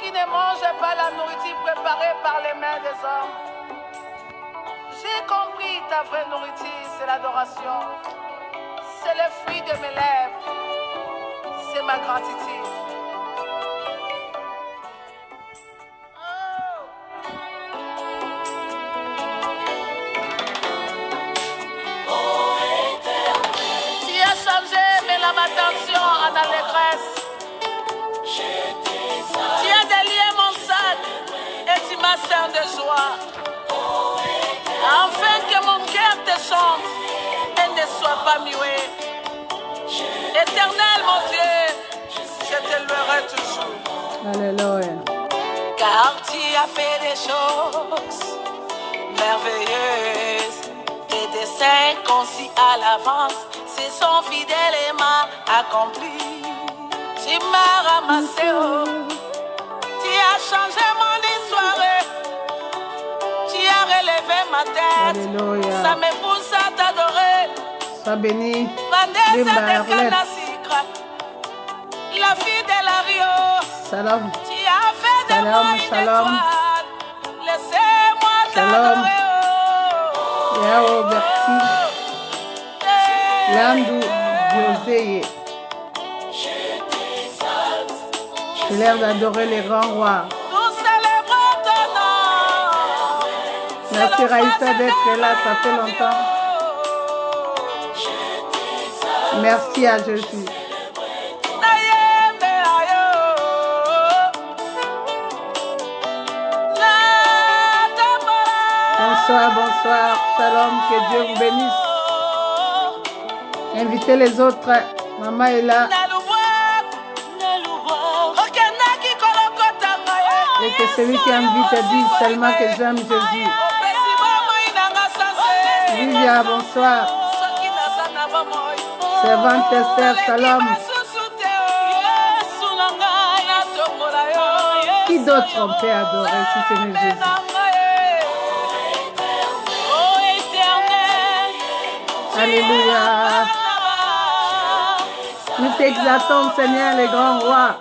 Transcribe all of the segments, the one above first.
qui ne mange pas la nourriture préparée par les mains des hommes. J'ai compris ta vraie nourriture, c'est l'adoration. C'est le fruit de mes lèvres. C'est ma gratitude. Tu as changé mes lamentations en allégresse. Tu as délié mon sac et tu m'as servi de joie. Afin que mon cœur te chante et ne soit pas muet. Éternel mon Dieu, je te louerai toujours. Alléluia. Car tu as fait des choses merveilleuses. Tes desseins concis à l'avance se sont fidèlement accomplis. Tu m'as ramassé, oh. Tu as changé mon histoire. Tu as relevé ma tête. Alléluia. Ça me pousse à t'adorer. Sois béni. Vanessa de Canasicre, la fille de la Rio. Salam. Tu as fait de moi une étoile. Laissez-moi t'adorer. Yao Berti. Landou José. J'ai l'air d'adorer les grands rois. Nous célébrons ton nom. Merci Raïssa d'être là, ça fait longtemps. Merci à Jésus. Bonsoir, bonsoir. Shalom, que Dieu vous bénisse. Invitez les autres. Maman est là. Et que celui qui invite dise seulement que j'aime Jésus. Livia, bonsoir. Servante Esther, shalom. Qui d'autre on peut adorer si ce n'est Jésus? Alléluia. Nous t'exaltons, Seigneur, les grands rois.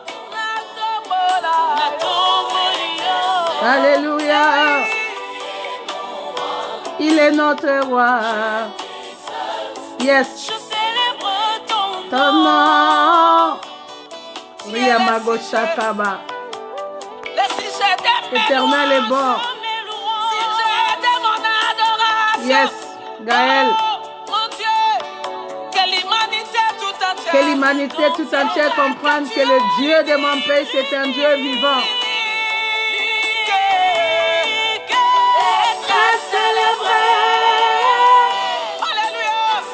Alléluia. Il est notre roi. Yes. Ton nom. Riyamago Shakaba. Éternel est bon. Yes. Gaël. Que l'humanité tout entière comprenne que le Dieu de mon pays, c'est un Dieu vivant.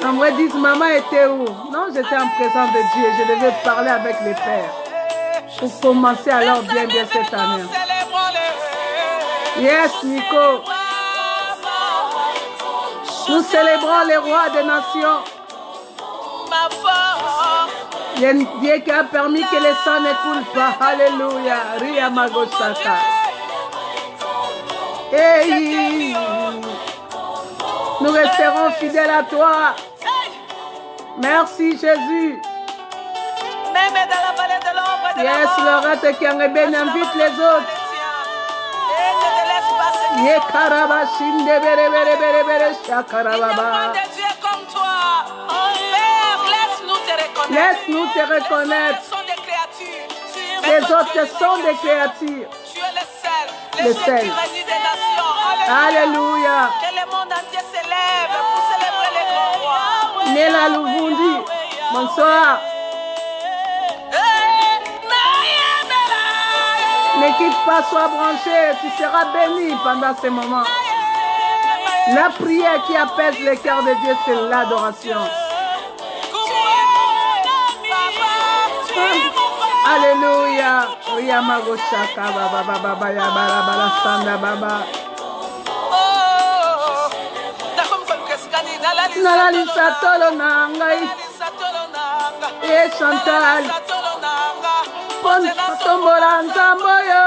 Nombre disent, maman était où? Non, j'étais en présence de Dieu. Je devais parler avec les pères. Pour commencer alors bien cette année. Yes, Nico. Nous célébrons les rois des nations. Le Dieu qui a permis que le sang ne coule pas. Alléluia. Ria Magoshaka. Hey. Nous resterons fidèles à toi. Merci Jésus. Yes, Lorette Kiangeben invite les autres. Ye Karabashinde bere bere bere bere shakarababa. Laisse-nous te reconnaître. Les autres sont des créatures. Tu es le seul. Le seul qui réside des nations. Alléluia. Que le monde entier s'élève pour célébrer les grands rois. Néla Louvundi. Bonsoir. Ne quitte pas, sois branché. Tu seras béni pendant ces moments. La prière qui apaise le cœur de Dieu, c'est l'adoration. Alléluia. Oyamagoshaka baba baba baba baba sanda baba. Nalalisa tolo nangai. Et Chantal. Tombola nzamboyo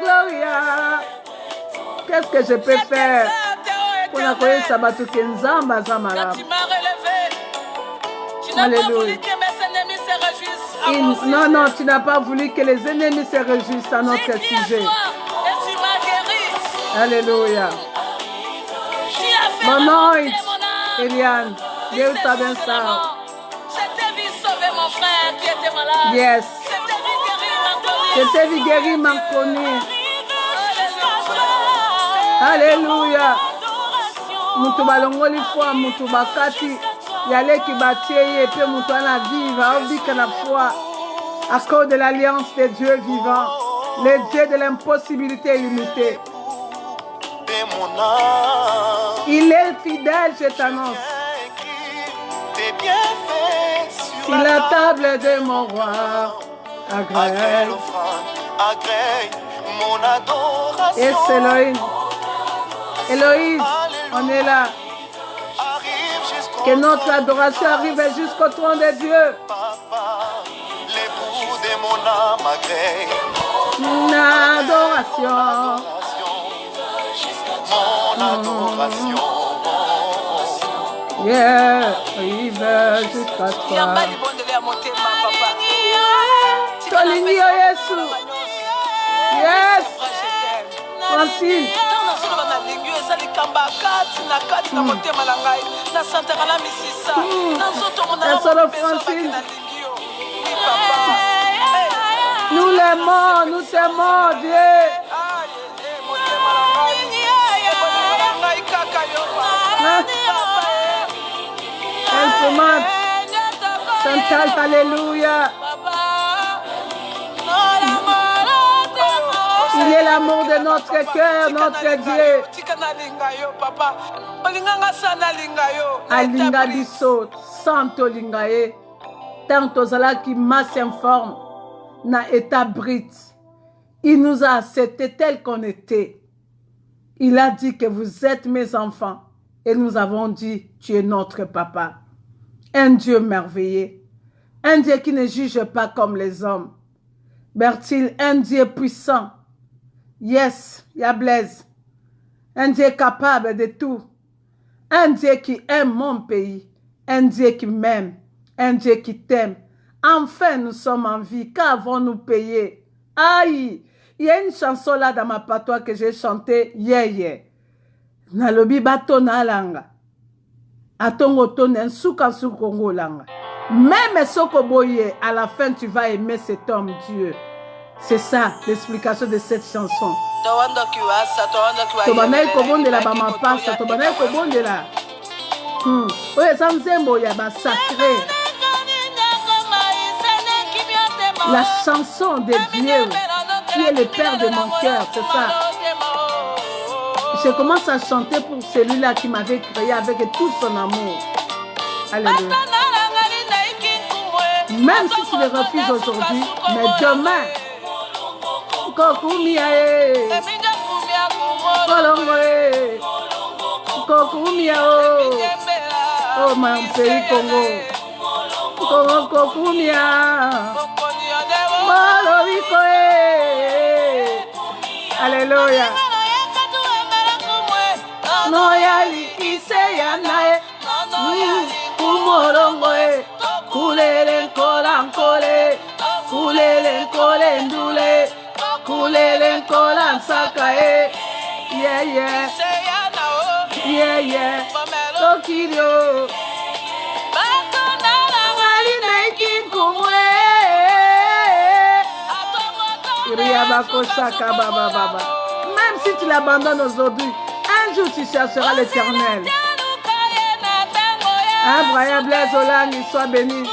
Gloria. Qu'est-ce que je peux faire pour la connaître sabatu kenzamba zamara? Alléluia. Non, non, tu n'as pas voulu que les ennemis se réjouissent à notre sujet. Alléluia. Mon ange, Eliane, Dieu t'a bien ça. Yes. Je t'ai vu guérir, m'a connu. Alléluia. Mutu balongoli foi, mutu bakati. Yale qui batie et puis mutu ana viva. Obika na foi. À cause de l'alliance des dieux vivants. Les dieux de l'impossibilité illimitée. Il est fidèle, je t'annonce. Si la table de mon roi agrée mon adoration. Et c'est Elohim. Elohim, on est là. Que notre adoration arrive jusqu'au trône de Dieu. L'époux de mon âme agrée mon adoration. Mon adoration. Yeah, arrive jusqu'à toi. Tolingi yo Yesu. Yes. Francine. Francine. Nous l'aimons, nous t'aimons, Dieu. Chantal, alléluia. Il est l'amour de notre cœur, notre Dieu. Alinga biso, santo lingaye. Tant tozala qui masse informe, na état brite. Il nous a acceptés tel qu'on était. Il a dit que vous êtes mes enfants. Et nous avons dit, tu es notre papa. Un Dieu merveilleux. Un Dieu qui ne juge pas comme les hommes. Bertil, un Dieu puissant. Yes, ya Blaise. Un Dieu capable de tout. Un Dieu qui aime mon pays. Un Dieu qui m'aime. Un Dieu qui t'aime. Enfin, nous sommes en vie. Qu'avons-nous payé? Aïe! Il y a une chanson là dans ma patois que j'ai chantée hier. Nalobi bato na langa. Atongo tonen souka soukongo langa. Même soko boye, à la fin tu vas aimer cet homme Dieu. C'est ça l'explication de cette chanson. Tobanaï kobondela ba mapasa, tobanaï kobondela. Oye samzembo ya ba sacré. La chanson de Dieu qui est le Père de mon cœur, c'est ça. Je commence à chanter pour celui-là qui m'avait créé avec tout son amour. Alléluia. Même si tu le refuses aujourd'hui, mais demain, oh mon pays Congo, alléluia. No ya likise ya nae kumorongoe kulele nkolankole kulele nkolendule kulele nkolansakae yeah yeah yeah yeah tokirio ngali naikinkumwe iria bakosaka baba baba. Même si tu l'abandonnes aujourd'hui, un jour tu chercheras l'Éternel. Brian Blaise Olangi, sois béni.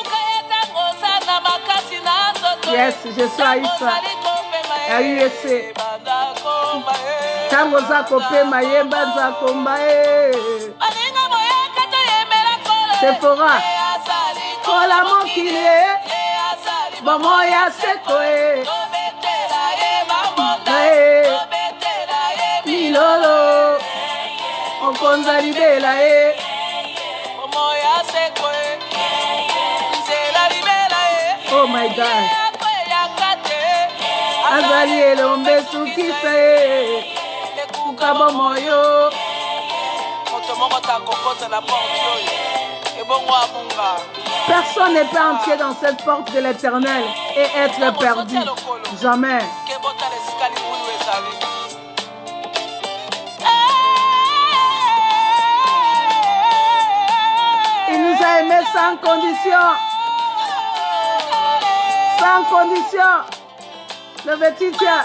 Yes, je suis Aïssa. AUSC. Tango zako pe mayemba zako mbae. Sephora. Kola mokile. Bomo ya sekoe. Milolo. Okonza libela oh my God. Azali elombe sukise. Kukabo moyo. Moto moko ta kokota na porte. Ebongo abunga. Personne ne peut entrer dans cette porte de l'éternel et être perdu. Jamais. Il nous a aimés sans condition. Sans condition. Le vétitia.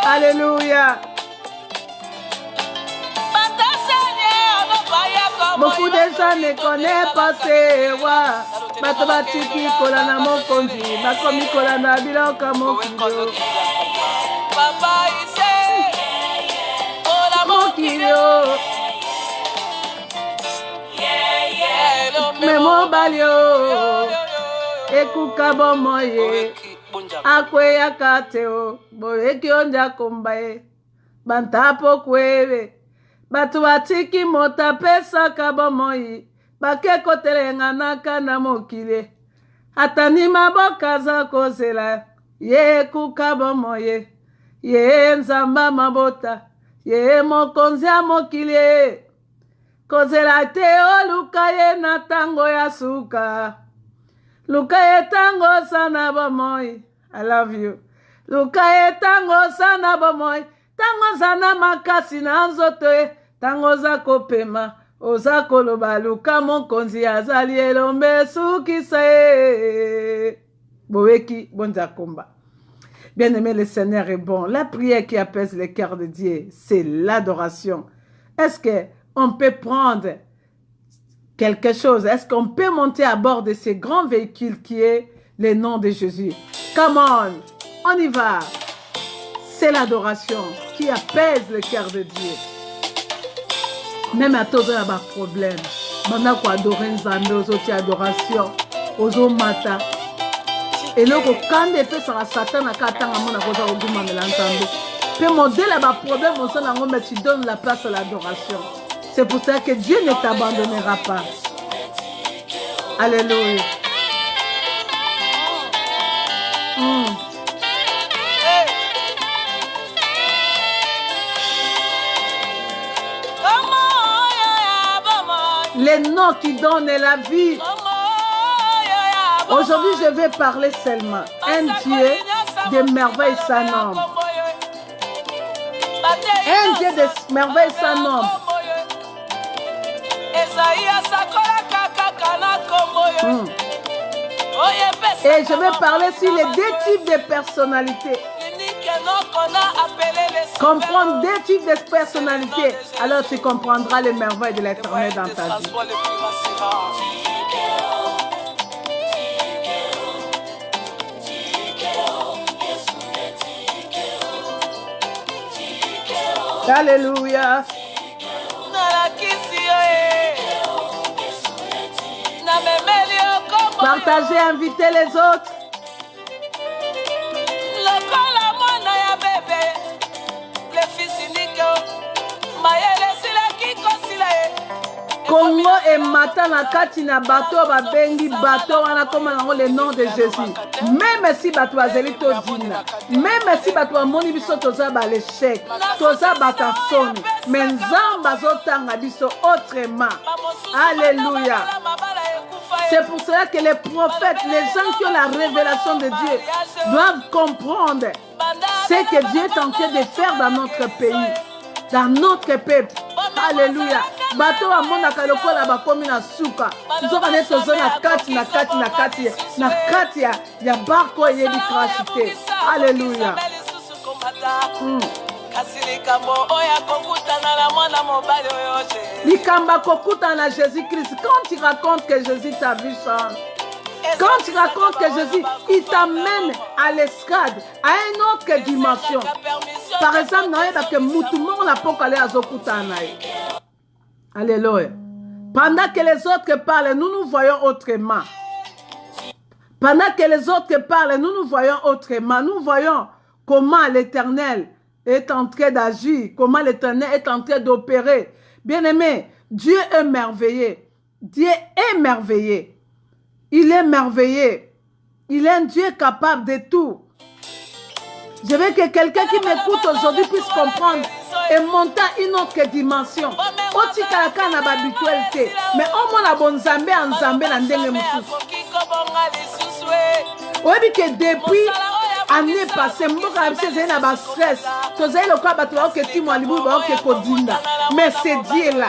Alléluia. Beaucoup de gens ne connaissent pas ces rois. Batobatiki kolana mokonzi. Bakomi kolana biloka mokilo. Papa ise. Ola mokilo. Memo balio. Ekuka bomoye. Akwe yakateo. Boyeki onja kombaye. Bantapo kwewe. Batu batiki mota pesa kabomoi. Bakeko telenganaka na mokile. Atani maboka za kozela. Ye kukabomoye. Ye nzamba mabota. Ye mokonzi ya mokile. Kozela te o luka ye na tango ya suka. Luka ye tango sana bomoi. I love you. Luka ye tango sana bomoi. Tango zana makasi na nzoto e. Tango za kopema. Oza koloba luka mokonzi azali elombe sukisa e. Boeki bonja komba. Bien-aimé, le Seigneur est bon. La prière qui apaise le cœur de Dieu, c'est l'adoration. Est-ce qu'on peut prendre quelque chose? Est-ce qu'on peut monter à bord de ce grand véhicule qui est le nom de Jésus? Come on y va. C'est l'adoration qui apaise le cœur de Dieu. Même à tout il y a un problème. Maintenant qu'on adore Nzambe, aux autres adoration, aux autres mata. Et là, quand il fait ça, Satan a qu'à attendre à mon agosa au goût de l'Nzambe. Puis modèle a un problème, mais tu donnes la place à l'adoration. C'est pour ça que Dieu ne t'abandonnera pas. Alléluia. Les noms qui donnent la vie. Aujourd'hui, je vais parler seulement. Un Dieu de merveille sans nombre. Un Dieu de merveille sans nombre. Et je vais parler sur les deux types de personnalités. Comprendre deux types de personnalités, alors tu comprendras les merveilles de l'Éternel dans ta vie. Alléluia. Partagez, invitez les autres. Congo et Mata na kati na bateau babengi bateau wana comme le nom de Jésus. Même si bateau azeli to dina, même si bateau amoni biso toza ba l'échec, toza batasoni, mais nzamba zotanga biso autrement. Alléluia. C'est pour cela que les prophètes, les gens qui ont la révélation de Dieu, doivent comprendre ce que Dieu est en train de faire dans notre pays, dans notre peuple. Alléluia. Bateau a mon akaloko la bakomi na suka. Nous sommes allés tozo na kati ya barko yebi krashite. Alléluia. Likamba kokuta na Jésus-Christ. Quand tu racontes que Jésus t'a vu change, quand tu racontes que Jésus, il t'amène à l'escade, à une autre dimension. Par exemple, parce que Moutoumon n'a pas allé à Zokutanaï. Alléluia. Pendant que les autres parlent, nous nous voyons autrement. Pendant que les autres parlent, nous nous voyons autrement. Nous voyons comment l'Éternel est en train d'agir, comment l'Éternel est en train d'opérer. Bien-aimé, Dieu est merveilleux. Dieu est merveilleux. Il est merveilleux. Il est un Dieu capable de tout. Je veux que quelqu'un qui m'écoute aujourd'hui puisse comprendre et monta une autre dimension. Otika kana habitualité. Mais au moins la bonne Zambé en Zambé la ndenge mususu. Oui, que depuis année passée, mboka c'est na ba stress. Tozai le quoi batwa que timo alibu ba que kodinda. Mais c'est Dieu là.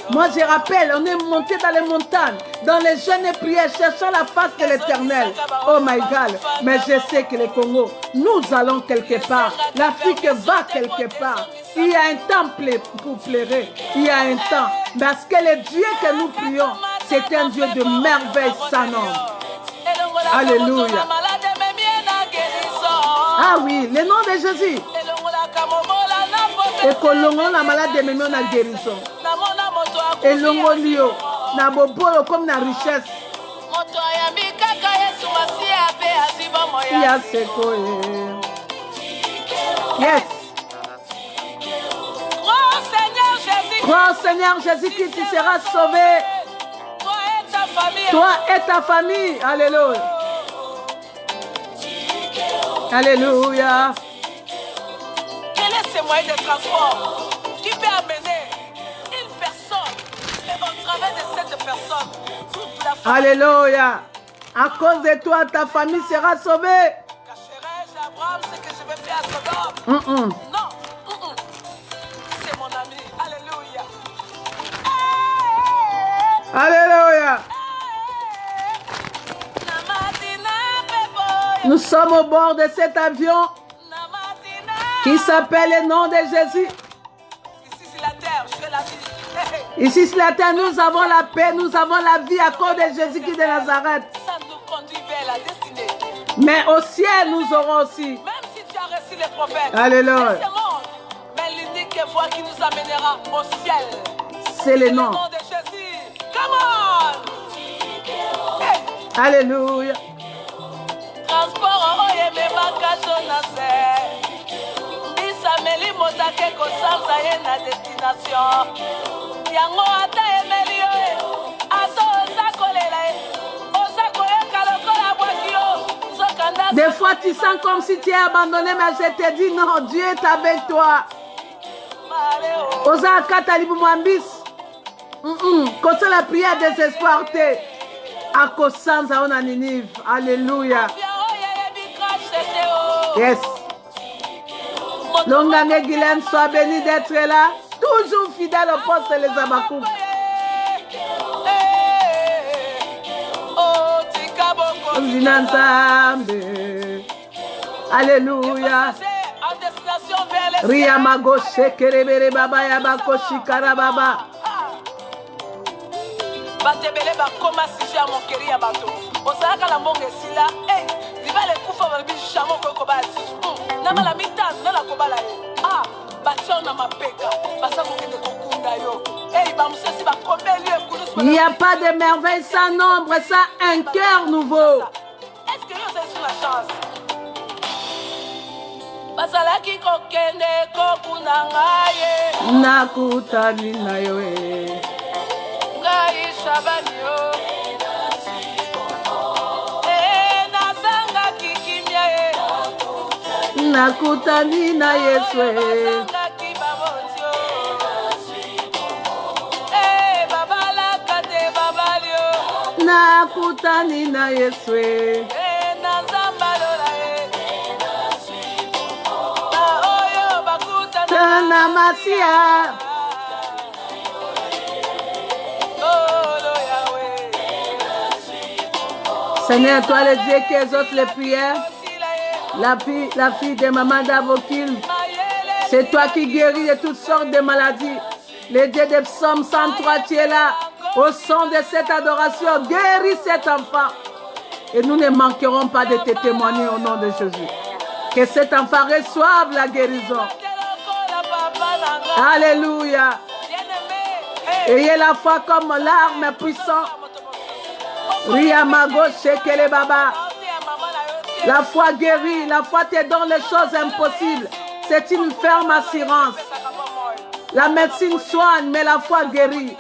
Moi je rappelle, on est monté dans les montagnes, dans les jeûnes et prières, cherchant la face de l'Éternel. Oh my God, mais je sais que le Congo, nous allons quelque part. L'Afrique va quelque part. Il y a un temps pour pleurer. Il y a un temps. Parce que le Dieu que nous prions, c'est un Dieu de merveille sans nombre. Alléluia. Ah oui, le nom de Jésus. Et kolongo na malade de mémoire na guérison. Et longolio na bobolo comme na richesse. Ya seko. Yes. Crois au Seigneur Jésus-Christ, tu seras sauvé. Toi et ta famille. Alléluia. Alléluia. Quel est ce moyen de transport qui peut amener une personne et au travers de cette personne toute la famille? Alléluia. À cause de toi, ta famille sera sauvée. Cacherai-je Abraham ce que je vais faire à Sodome? Non. C'est mon ami. Alléluia. Alléluia. Nous sommes au bord de cet avion qui s'appelle le nom de Jésus. Ici sur la terre, je fais la vie. Ici sur la terre, nous avons la paix, nous avons la vie à cause de Jésus qui est de Nazareth. Ça nous conduit vers la destinée. Mais au ciel, nous aurons aussi. Même si tu as reçu les prophètes. Alléluia. Mais l'unique voie qui nous amènera au ciel, c'est le nom de Jésus. Come on. Hey. Alléluia. Transport oyemema katonase bisameli motake kosanza ye na destination yango ata emeli yo ata oza kolela ye oza koyoka lokola bwaki yo nzokanda. Des fois tu sens comme si tu es abandonné, mais je te dis non, Dieu est avec toi. Oza kata libu mwambis kosa la prière désespoir te akosanza ona Ninive. Alléluia. Yes. Longange Guylaine, sois béni d'être là. Toujours fidèle au poste les Abakouk. Alléluia. Riyamago shekerebere baba yabako shikara baba. Batebele bakoma sije ya mokeri ya bato. Ozalaka la mbongo esila. Libale kufa babi shamo koko basi. Na mala mitano na la kobala ye. Ah, bachon na mapeka. Basa kokende kokunda yo. Bamusesi bakomeli ekulusu. Il n'y a pas de merveille sans nombre, ça un cœur nouveau. Est-ce que yo c'est sur la chance? Basalaki kokende kokuna ngaye. Nakutani na yo e. Ngai shabani yo. Nakutani na Yesu. Nakutani na Yesu. Tana masia. Seigneur, toi le Dieu qui exauce les prières. La fille de Maman Davokil, c'est toi qui guéris de toutes sortes de maladies. Le Dieu de Psaume 103, tu es là. Au son de cette adoration, guéris cet enfant. Et nous ne manquerons pas de te témoigner au nom de Jésus. Que cet enfant reçoive la guérison. Alléluia. Ayez la foi comme l'arme puissante. Riyamago shekele baba. La foi guérit, la foi te donne les choses impossibles. C'est une ferme assurance. La médecine soigne, mais la foi guérit.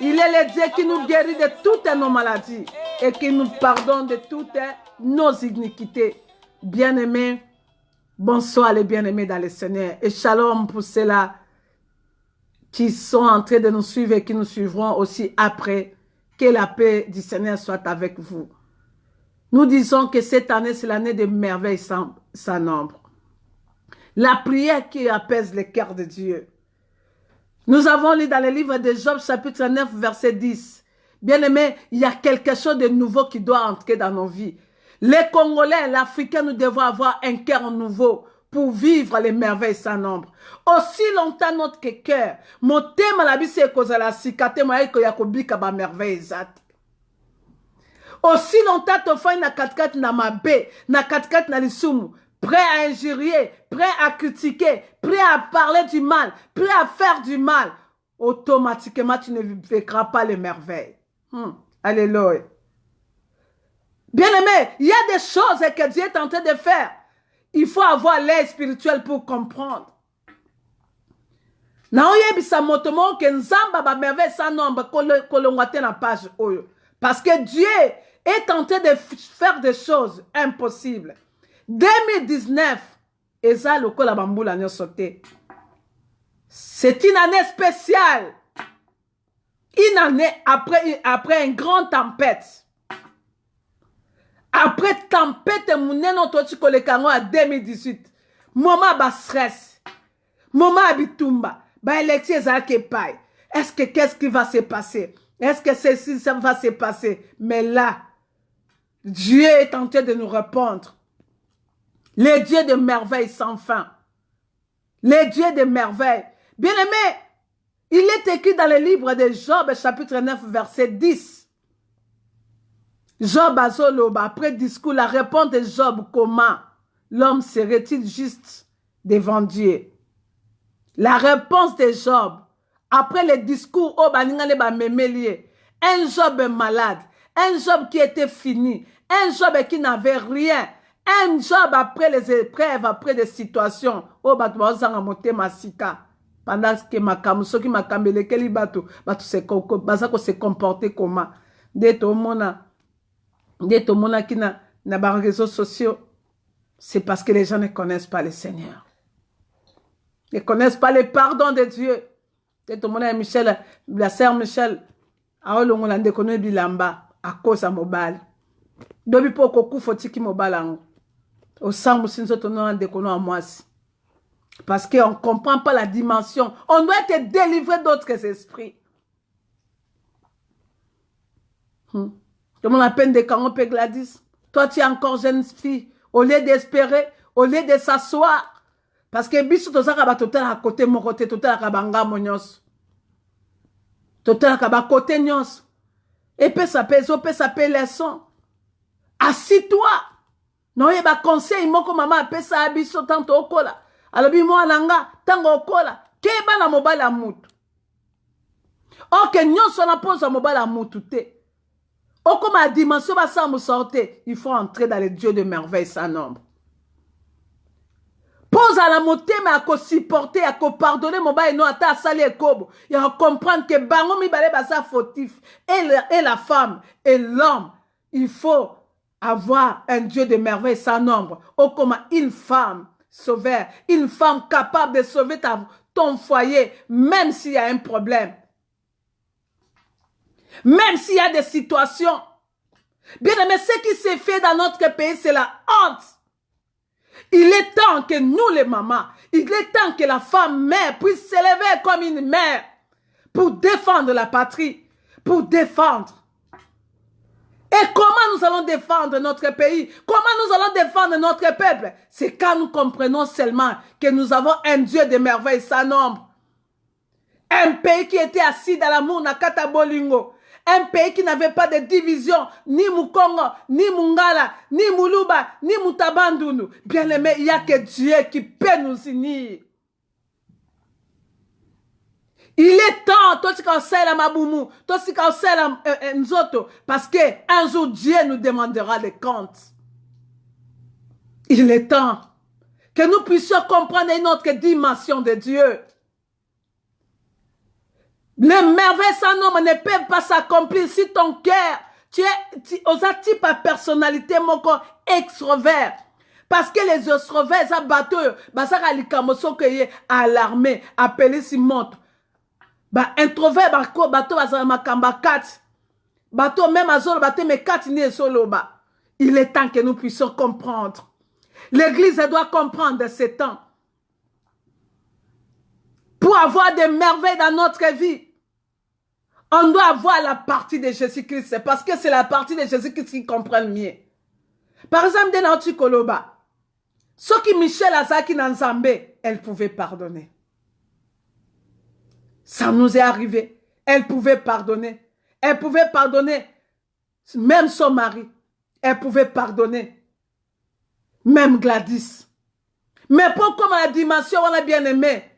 Il est le Dieu qui nous guérit de toutes nos maladies et qui nous pardonne de toutes nos iniquités. Bien-aimés, Bonsoir les bien-aimés dans le Seigneur. Et shalom pour ceux-là qui sont en train de nous suivre et qui nous suivront aussi après. Que la paix du Seigneur soit avec vous. Nous disons que cette année, c'est l'année des merveilles sans nombre. La prière qui apaise le cœur de Dieu. Nous avons lu dans le livre de Job, chapitre 9, verset 10. Bien-aimés, il y a quelque chose de nouveau qui doit entrer dans nos vies. Les Congolais, l'Africain, nous devons avoir un cœur nouveau pour vivre les merveilles sans nombre. Aussi longtemps notre cœur, mon thème à la vie, c'est que la cicate, moi, que yakobika ba merveille zate. Aussi longtemps, tu fais na katkat na mabe, na katkat na lisumu, prêt à injurier, prêt à critiquer, prêt à parler du mal, prêt à faire du mal, automatiquement, tu ne vivras pas les merveilles. Alléluia. Bien-aimé, il y a des choses que Dieu est en train de faire. Il faut avoir l'œil spirituel pour comprendre. Parce que Dieu est en train de faire des choses impossibles. 2019, c'est une année spéciale. Une année après une grande tempête. Après tempête, mouneno tochi kolekango à 2018. Moment ba stress. Moment bitumba. Ba élection ezalaki paille. Est-ce que qu'est-ce qui va se passer? Est-ce que ceci ça va se passer? Mais là, Dieu est en train de nous répondre. Les dieux de merveilles sans fin. Les dieux de merveilles. Bien-aimé, il est écrit dans le livre de Job, chapitre 9, verset 10. Job azoloba, après discours, la réponse de Job, comment l'homme serait-il juste devant Dieu? La réponse de Job, après le discours, un Job malade, un Job qui était fini, un Job qui n'avait rien, un Job après les épreuves, après des situations, pendant que makamuso qui makambele keli bato se comporter comment? Dès au monde qui n'a pas de réseaux sociaux, c'est parce que les gens ne connaissent pas le Seigneur. Ils ne connaissent pas le pardon de Dieu. Dès au monde Michel, la sœur Michel, a olongolande kono bilamba à cause à mobile. Dobi po koku foti ki mobile ango. Au sang musinzo tono ande kono à moi. Parce qu'on ne comprend pas la dimension. On doit être délivré d'autres esprits. Tout le monde appelle des Kangope Gladys. Toi, tu es encore jeune fille. Au lieu d'espérer, au lieu de s'asseoir. Parce que biso tozaka total à côté mon côté, total à kabanga monyos. Total à kaba côté nyos. Et puis ça peut leçon. Assis-toi. Non, il y a un conseil, moko maman appelle ça abiso tanto okola. Alors bi moi nanga tango okola. Keba na mobile à mutu. Ok, nyos on a pose à mobile à mutu te. Oh, comme la dimension va s'en sortir, il faut entrer dans les dieux de merveilles sans nombre. Pose à la montée, mais à quoi supporter, à quoi pardonner, mon bail, non, à sali et kobo. Il faut comprendre que bango mi balé basa fautif. Et la femme, et l'homme, il faut avoir un dieu de merveilles sans nombre. Oh, comme une femme sauveur, une femme capable de sauver ton foyer, même s'il y a un problème. Même s'il y a des situations. Bien aimé, ce qui s'est fait dans notre pays, c'est la honte. Il est temps que nous, les mamans, il est temps que la femme mère puisse s'élever comme une mère pour défendre la patrie, pour défendre. Et comment nous allons défendre notre pays? Comment nous allons défendre notre peuple? C'est quand nous comprenons seulement que nous avons un Dieu de merveilles sans nombre. Un pays qui était assis dans l'amour, na Katabolingo. Un pays qui n'avait pas de division, ni Mukongo, ni Mungala, ni Muluba, ni Mutabandunu. Bien aimé, il n'y a que Dieu qui peut nous unir. Il est temps, toi tu sais la Maboumou, toi tu sais la Nzoto, parce que un jour Dieu nous demandera des comptes. Il est temps que nous puissions comprendre une autre dimension de Dieu. Les merveilles sans nombre ne peuvent pas s'accomplir si ton cœur, tu as type à personnalité, mon corps extrovert. Parce que les Ostroveilles, ça bateau, ça a likamoso que alarmé, appelé si monte. Introvert, bateau, ça makamba 4. Bateau, même à Zolo, bateau, mais 4 ni solo, il est temps que nous puissions comprendre. L'église doit comprendre de ces temps. Pour avoir des merveilles dans notre vie, on doit avoir la partie de Jésus-Christ. C'est parce que c'est la partie de Jésus-Christ qui comprend mieux. Par exemple, dans notre Koloba, ceux qui Michel Azaki Nanzambe, elle pouvait pardonner. Ça nous est arrivé. Elle pouvait pardonner. Elle pouvait pardonner même son mari. Elle pouvait pardonner même Gladys. Mais pour comme la dimension, on a bien aimé.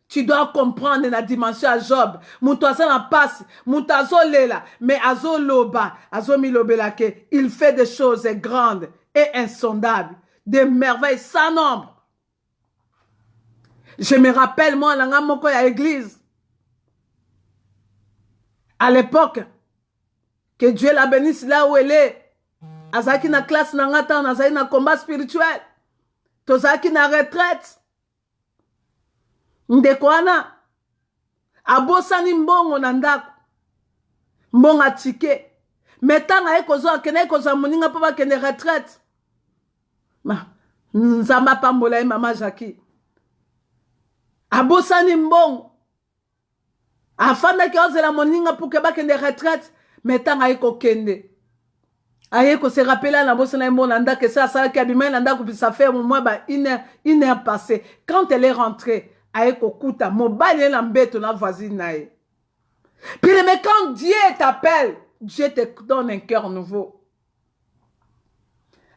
Tu dois comprendre la dimension à Job. Moutazo en passe, moutazo lela, mais azo loba, azo milobelake. Il fait des choses grandes et insondables, des merveilles sans nombre. Je me rappelle, moi, à l'église, à l'époque, que Dieu la bénisse là où elle est. Azaki na classe nangata, azaki na combat spirituel. Tozaki na retraite. Ndekwana. Abosani mbongo na ndako. Mbongo atike. Metanga ekozo akene ekozo moninga papa kene retraite. Nzamba pambola mama Jackie. Abosani mbongo. Afanda ki ozela moninga pour que ba kene retraite. Metanga eko kende. Aye ko se rappela na bossa na mbonanda que ça qui a bimé nanda ko ça fait au moins une heure passée. Quand elle est rentrée, aye ko kuta mobile na mbeto na voisine nae. Puis mais quand Dieu t'appelle, Dieu te donne un cœur nouveau.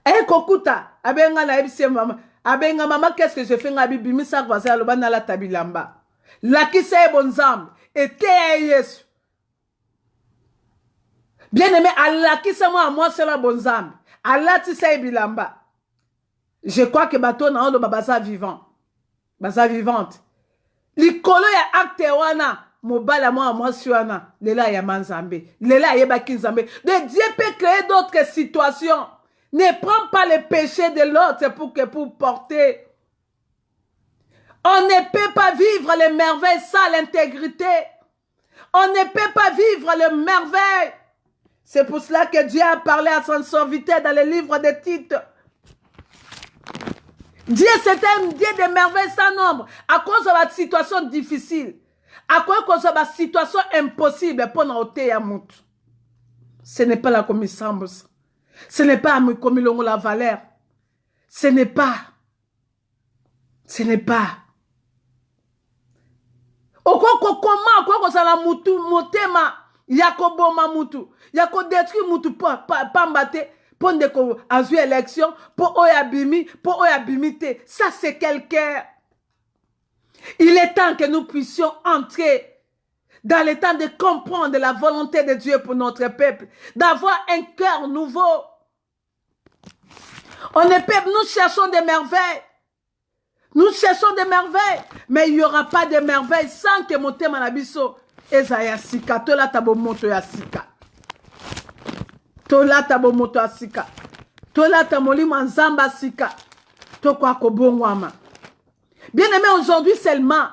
Aye ko kuta abenga na ebise mama. Abenga mama qu'est-ce que je fais ngabi bimisa voisine lo bana la tabilamba. La ki se bonzam était Yesu. Bien-aimé, Allah qui c'est moi c'est la bonne âme. Allah tu sais bilamba. Je crois que bateau na ndo baza vivant. Baza vivante. Likolo ya acte wana mobala moi suana lela ya manzambe. Lela ya bakinzambe. De Dieu peut créer d'autres situations. Ne prends pas le péché de l'autre pour porter. On ne peut pas vivre les merveilles sans l'intégrité. On ne peut pas vivre les merveilles. C'est pour cela que Dieu a parlé à son serviteur dans le livre de Tite. Dieu, c'était un Dieu de merveilles sans nombre. À cause de la situation difficile. À cause de la situation impossible pour nous ôter à mout. Ce n'est pas la commissaire. Ce n'est pas comme la valeur. Ce n'est pas. Ce n'est pas. Comment ça la moutou motema. Yako boma mutu, yako détruit mutu pas mbate, pour ndeko azu élection, pour oyabimi, pour oyabimite. Ça c'est quelqu'un. Il est temps que nous puissions entrer dans le temps de comprendre la volonté de Dieu pour notre peuple, d'avoir un cœur nouveau. On est peuple, nous cherchons des merveilles. Nous cherchons des merveilles, mais il n'y aura pas de merveilles sans que mon thème anabiso. Ezaya sika, tola tabo moto ya sika. Tola tabo moto ya sika. Tola tamoli manzamba sika. Tokwa kobongwama. Bien aimé, aujourd'hui seulement,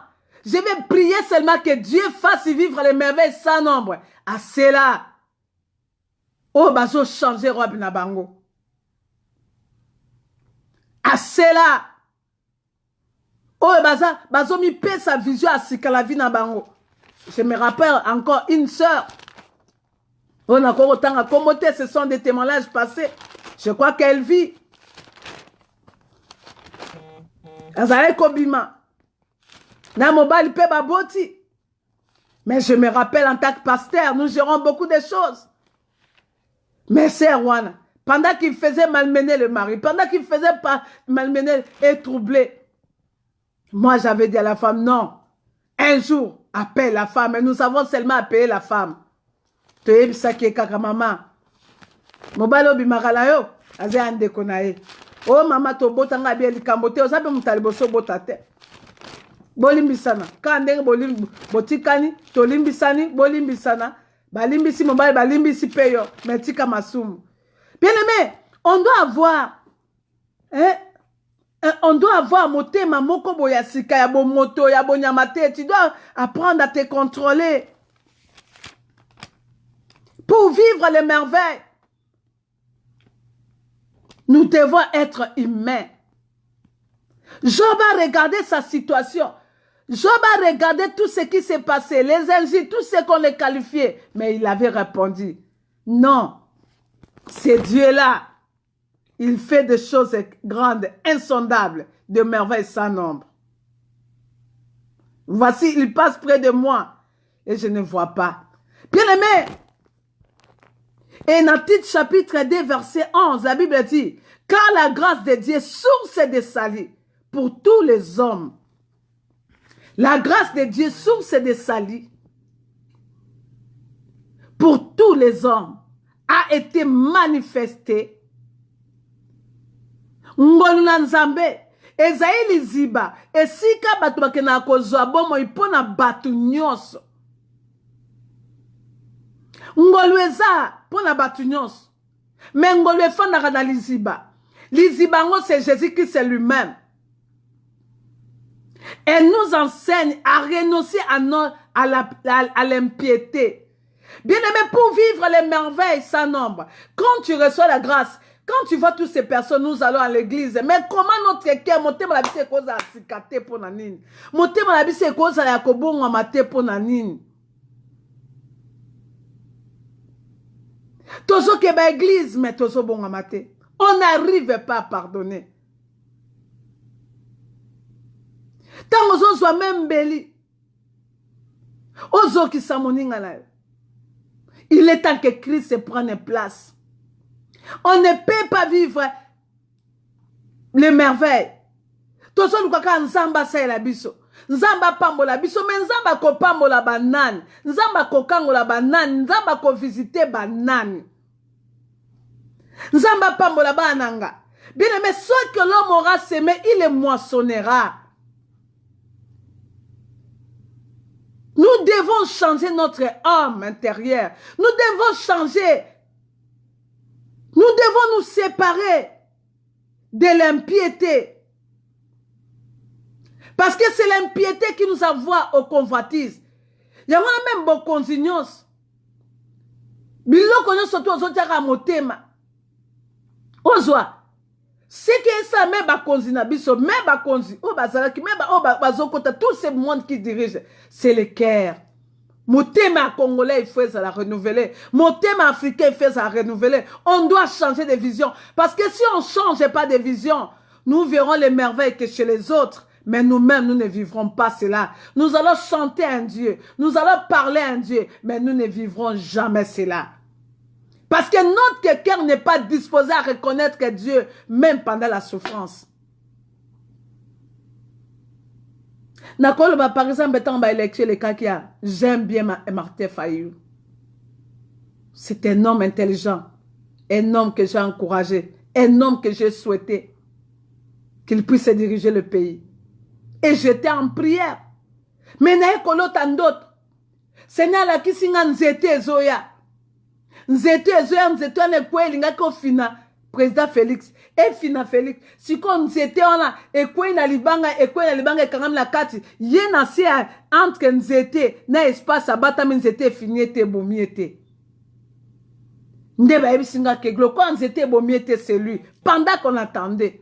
je vais prier seulement que Dieu fasse vivre les merveilles sans nombre. À cela, oh bazo changer robe na bango. À cela, oh bazo mi paie sa vision à sika la vie na bango. Je me rappelle encore une sœur. On a encore autant à commenter, ce sont des témoignages passés. Je crois qu'elle vit. Azale Kobima. Na mobile pe baboti. Mais je me rappelle en tant que pasteur, nous gérons beaucoup de choses. Mais sœur Wana, pendant qu'il faisait malmener le mari, pendant qu'il faisait malmener et troubler, moi j'avais dit à la femme, non, un jour, appelle la femme. Et nous avons seulement appelé la femme. Tu es ça qui est kaka maman. Mobalo bimakala yo. Aze ande konae. Oh maman to botanga bien likambote. Osabe mutalibo so botate. Bolimbisana. Kande botikani. To limbisani. Bolimbisana. Balimbisi mobile. Balimbisi peyo. Metika masumu. Bien aimé. On doit avoir. On doit avoir motema moko boya sika ya bo moto ya bo nyamate. Tu dois apprendre à te contrôler. Pour vivre les merveilles, nous devons être humains. Job a regardé sa situation. Job a regardé tout ce qui s'est passé, les injures, tout ce qu'on les qualifiait. Mais il avait répondu, non, c'est Dieu-là. Il fait des choses grandes, insondables, de merveilles sans nombre. Voici, il passe près de moi et je ne vois pas. Bien-aimé, et dans Tite chapitre 2, verset 11, la Bible dit, « Car la grâce de Dieu, source de salut pour tous les hommes. » La grâce de Dieu, source de salut pour tous les hommes, a été manifestée. Ngolu na Nzambe, ezali liziba, esika batu bakena kozwa bomo ipona batu nyonso. Ngolu eza pona batu nyonso. Mais ngolu efandaka na liziba. Liziba ngo c'est Jésus-Christ lui-même. Elle nous enseigne à renoncer à l'impiété. Bien-aimé, pour vivre les merveilles sans nombre, quand tu reçois la grâce, quand tu vois toutes ces personnes, nous allons à l'église. Mais comment notre cœur, mon thème la bise cause à sikate pour nanine. Mon thème la bise cause à yakobon amate pour nanine. Tozo keba église, mais tozo bon amate. On n'arrive pas à pardonner. Tant aux soit même belli. Ozo qui s'amoninga là. Il est temps que Christ prenne place. On ne peut pas vivre les merveilles. Tozo lukaka nzamba sa la biso. Nzamba pambola biso, mais nzamba ko pambola banane. Nzamba ko kangola banane. Nzamba ko visiter banane. Nzamba pambola bananga. Bien aimé, ce que l'homme aura semé, il le moissonnera. Nous devons changer notre âme intérieure. Nous devons changer. Nous devons nous séparer de l'impiété. Parce que c'est l'impiété qui nous envoie au convoitise. Il y a même beaucoup de consignos. Bilo konyo soto ozotiaka motema. Ozwa. C'est que ça même bakonzi na biso, même bakonzi, oh bazalaki, même bazokota, tout ce monde qui dirige, c'est le cœur. Mon thème congolais, il faut la renouveler. Mon thème africain, il faut la renouveler. On doit changer de vision. Parce que si on ne change pas de vision, nous verrons les merveilles que chez les autres. Mais nous-mêmes, nous ne vivrons pas cela. Nous allons chanter un Dieu. Nous allons parler un Dieu. Mais nous ne vivrons jamais cela. Parce que notre cœur n'est pas disposé à reconnaître que Dieu, même pendant la souffrance. Par exemple, j'aime bien Martin Fayou. C'est un homme intelligent, un homme que j'ai encouragé, un homme que j'ai souhaité qu'il puisse diriger le pays. Et j'étais en prière. Mais il y a d'autres. Seigneur, la qui singa nzete zoya. Nzete ne kwe linga ko fina président Félix et fina Félix si kon nzete ona e kwe na libanga kangam la kati ye na si entre nzete na espace abata nzete finiete bomiete ndeba ebisinga ke glo kon nzete bomiete c'est lui pendant qu'on attendait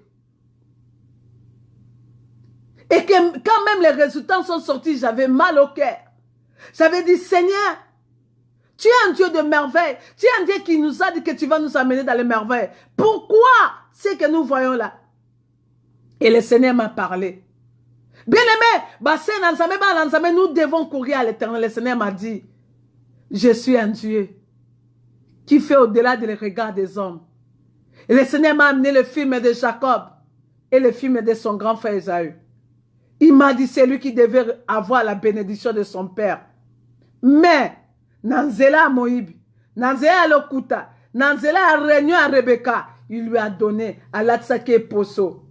et que quand même les résultats sont sortis, j'avais mal au cœur. J'avais dit Seigneur, tu es un Dieu de merveille. Tu es un Dieu qui nous a dit que tu vas nous amener dans les merveilles. Pourquoi c'est que nous voyons là? Et le Seigneur m'a parlé. Bien-aimé, nous devons courir à l'Éternel. Le Seigneur m'a dit, je suis un Dieu qui fait au-delà des regards des hommes. Et le Seigneur m'a amené le film de Jacob et le film de son grand frère Esaü. Il m'a dit, c'est lui qui devait avoir la bénédiction de son père. Mais, Nanzela Moïbi, Nanzela Lokuta, Nanzela réunion à Rebecca, il lui a donné à Alatsake Poso.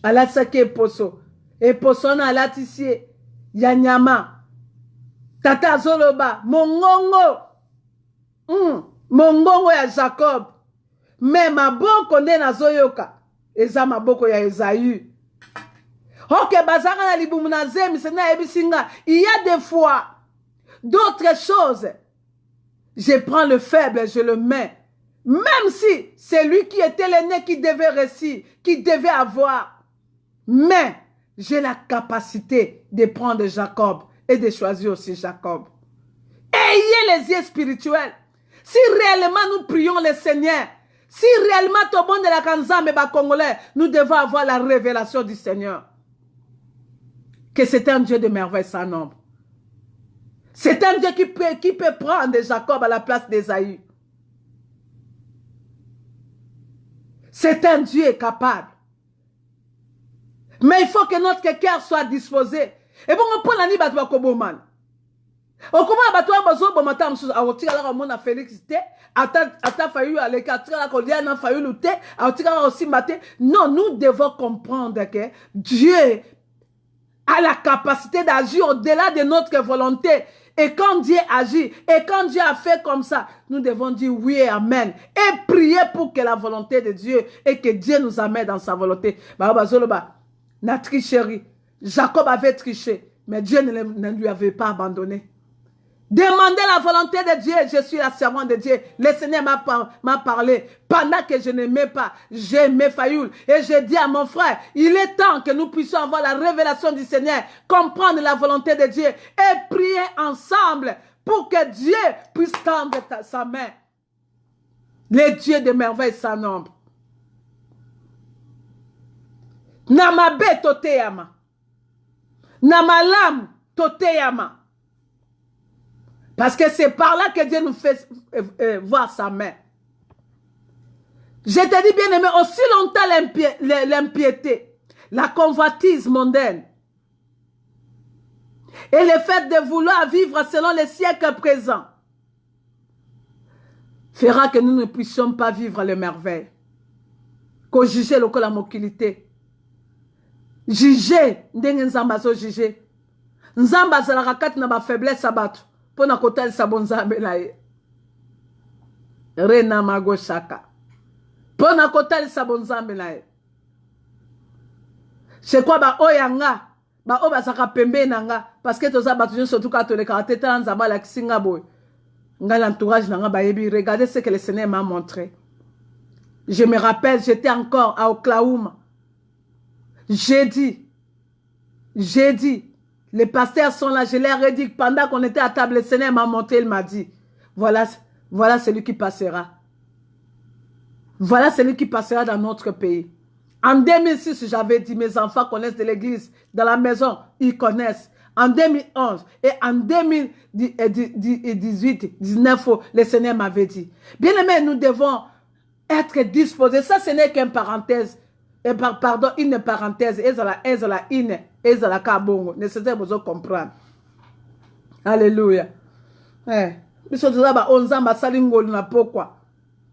Alatsake Poso. Et Poso na Alatisie, Yanyama, Tata Zoloba, Mongongo. Mongongo ya Jacob. Mais ma bon connaît na Zoyoka. eza maboko ya Esaü. Ok, bazanga na libumu na zemi, sena ebisinga. Il y a des fois d'autres choses. Je prends le faible, je le mets. Même si c'est lui qui était l'aîné qui devait réussir, qui devait avoir. Mais j'ai la capacité de prendre Jacob et de choisir aussi Jacob. Ayez les yeux spirituels. Si réellement nous prions le Seigneur, si réellement tout le monde de la Kanzambe Congolais, nous devons avoir la révélation du Seigneur. Que c'est un Dieu de merveille sans nombre. C'est un Dieu qui peut prendre Jacob à la place d'Ésaü. C'est un Dieu capable. Mais il faut que notre cœur soit disposé. Et bon, on prend la nuit, on koboman. On commence à battre un matin, on tire la ramon à Félix, ata failli à l'écart, la collière a failli lutter, on tire aussi matin. Non, nous devons comprendre que Dieu a la capacité d'agir au-delà de notre volonté. Et quand Dieu agit, et quand Dieu a fait comme ça, nous devons dire oui et amen. Et prier pour que la volonté de Dieu et que Dieu nous amène dans sa volonté. Na tricherie. Jacob avait triché, mais Dieu ne lui avait pas abandonné. Demandez la volonté de Dieu. Je suis la servante de Dieu. Le Seigneur m'a parlé. Pendant que je n'aimais pas, j'aimais Fayoul. Et j'ai dit à mon frère, il est temps que nous puissions avoir la révélation du Seigneur, comprendre la volonté de Dieu et prier ensemble pour que Dieu puisse tendre sa main. Les dieux de merveille sans nombre. Namabe toteyama. Namalam toteyama. Parce que c'est par là que Dieu nous fait voir sa main. Je te dis bien aimé, aussi longtemps l'impiété, la convoitise mondaine et le fait de vouloir vivre selon les siècles présents fera que nous ne puissions pas vivre les merveilles. Qu'on juge le la mokilité. Juger, ndenge nzamba so juger. Nzamba zalaka kati na ba faiblesse abatu. Pona kotel sabonzambe na ye. Rena mago shaka. Pona kotel sabonzambe na ye. C'est quoi ba oyanga? Ba oba saka pembe nanga parce que toza batu surtout quand les caractères nzamba la kisinga boy. Nga l'entourage nanga ba yebi, regardez ce que le Seigneur m'a montré. Je me rappelle, j'étais encore à Oklahoma. J'ai dit, les pasteurs sont là, je leur ai dit que pendant qu'on était à table, le Seigneur m'a montré, il m'a dit, voilà celui qui passera. Voilà celui qui passera dans notre pays. En 2006, j'avais dit, mes enfants connaissent de l'église, dans la maison, ils connaissent. En 2011 et en 2018, 19, le Seigneur m'avait dit, bien aimé, nous devons être disposés. Ça, ce n'est qu'une parenthèse. Pardon, une parenthèse. Ezala kabongo. Nécessaire vous comprendre. Alléluia. Biso tuzaba onzamba salingolu na pokwa.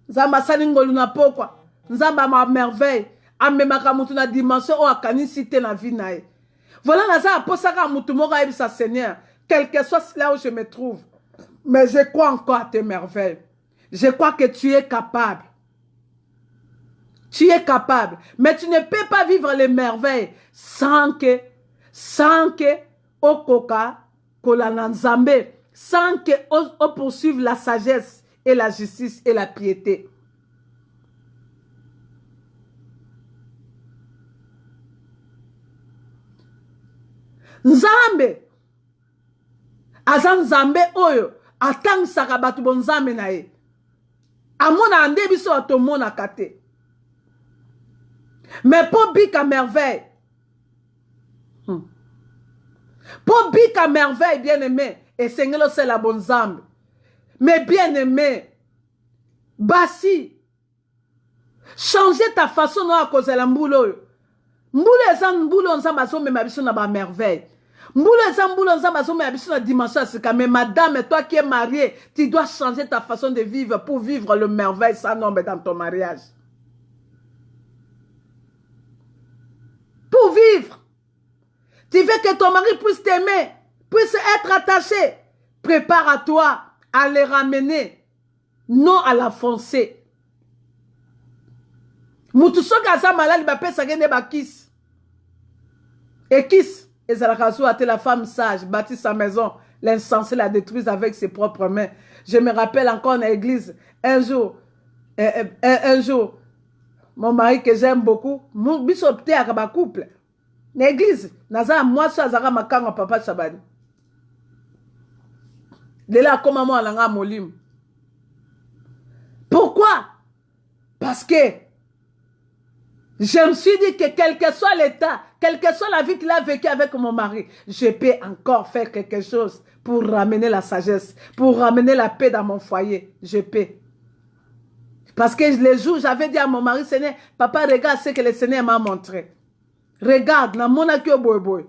Nzamba salingolu na pokwa. Nzamba ma merveille. Amemaka mutu na dimension o akanisite na vie na ye. Voilà la za posaka mutu moko ayebisa Seigneur. Quel que soit là où je me trouve. Mais je crois encore à tes merveilles. Je crois que tu es capable. Tu es capable. Mais tu ne peux pas vivre les merveilles sans que Okoka, Kolananzambe, sans que on poursuive la sagesse et la justice et la piété. Nzambe. Azan Nzambe oyo. Atang sakabatu bon Nzambe na ye. Amona ande biso atomona kate. Mais pour bika merveille. Pour bika merveille, bien aimé. Et Seigneur, c'est la bonne zambe. Mais bien aimé. Basi. Changer ta façon à cause de la mboulot. Mboulot zan mboulot nzamba so même abiso na ba merveille. Mboulot zan mboulot nzamba so même abiso na dimension asika. Mais madame, toi qui es mariée, tu dois changer ta façon de vivre pour vivre le merveille sans nombre dans ton mariage. Pour vivre. Tu veux que ton mari puisse t'aimer, puisse être attaché. Prépare-toi à les ramener, non à la foncer. Mutu soki aza malali bapesa kende bakisi. Et kiss, et Zalakazou a été la femme sage, bâtit sa maison, l'insensé la détruise avec ses propres mains. Je me rappelle encore dans l'église, un jour, mon mari que j'aime beaucoup, mon bisopté à ma couple. L'église, naza moi ça zara makanga papa Chabani. De là comme moi langa molim. Pourquoi? Parce que je me suis dit que quel que soit l'état, quelle que soit la vie qu'il a vécue avec mon mari, je peux encore faire quelque chose pour ramener la sagesse, pour ramener la paix dans mon foyer. Je peux. Parce que les jours, j'avais dit à mon mari, Seigneur, papa, regarde ce que le Seigneur m'a montré. Regarde, dans mon accueil, boy boy.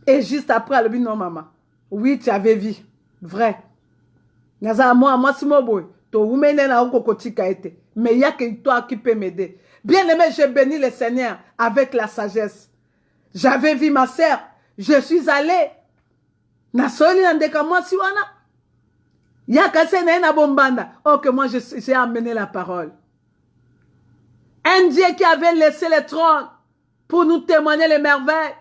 Et juste après, elle dit, non, maman. Oui, tu avais vu. Vrai. Moi, c'est mon boy. Mais il n'y a que toi qui peux m'aider. Bien aimé, je bénis le Seigneur avec la sagesse. J'avais vu ma sœur. Je suis allé. Oh, que moi, j'ai amené la parole. Un Dieu qui avait laissé le trône pour nous témoigner les merveilles.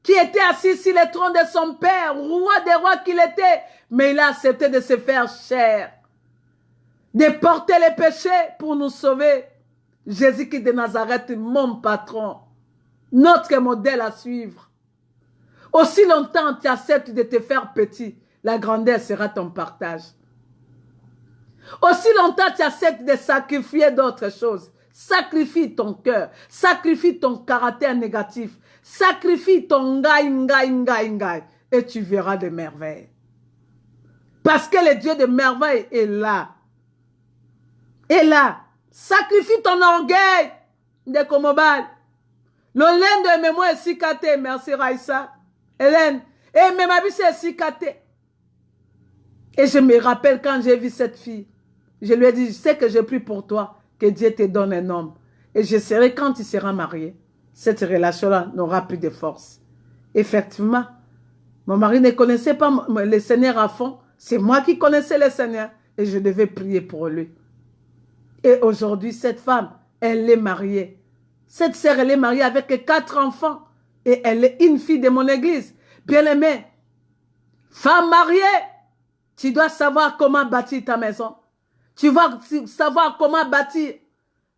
Qui était assis sur le trône de son père, roi des rois qu'il était. Mais il a accepté de se faire chair. De porter les péchés pour nous sauver. Jésus-Christ de Nazareth, mon patron. Notre modèle à suivre. Aussi longtemps tu acceptes de te faire petit, la grandeur sera ton partage. Aussi longtemps tu acceptes de sacrifier d'autres choses. Sacrifie ton cœur. Sacrifie ton caractère négatif. Sacrifie ton ngai. Et tu verras des merveilles. Parce que le Dieu de merveilles est là. Et là, sacrifie ton orgueil de Komobal. Le lin de mémoire est si caté. Merci Raïssa. Hélène. Et même ma vie c'est si caté. Et je me rappelle quand j'ai vu cette fille. Je lui ai dit, je sais que j'ai pris pour toi que Dieu te donne un homme. Et je serai quand tu seras marié. Cette relation-là n'aura plus de force. Effectivement, mon mari ne connaissait pas le Seigneur à fond. C'est moi qui connaissais le Seigneur. Et je devais prier pour lui. Et aujourd'hui, cette femme, elle est mariée. Cette sœur, elle est mariée avec 4 enfants. Et elle est une fille de mon église. Bien-aimée, femme mariée, tu dois savoir comment bâtir ta maison. Tu dois savoir comment bâtir.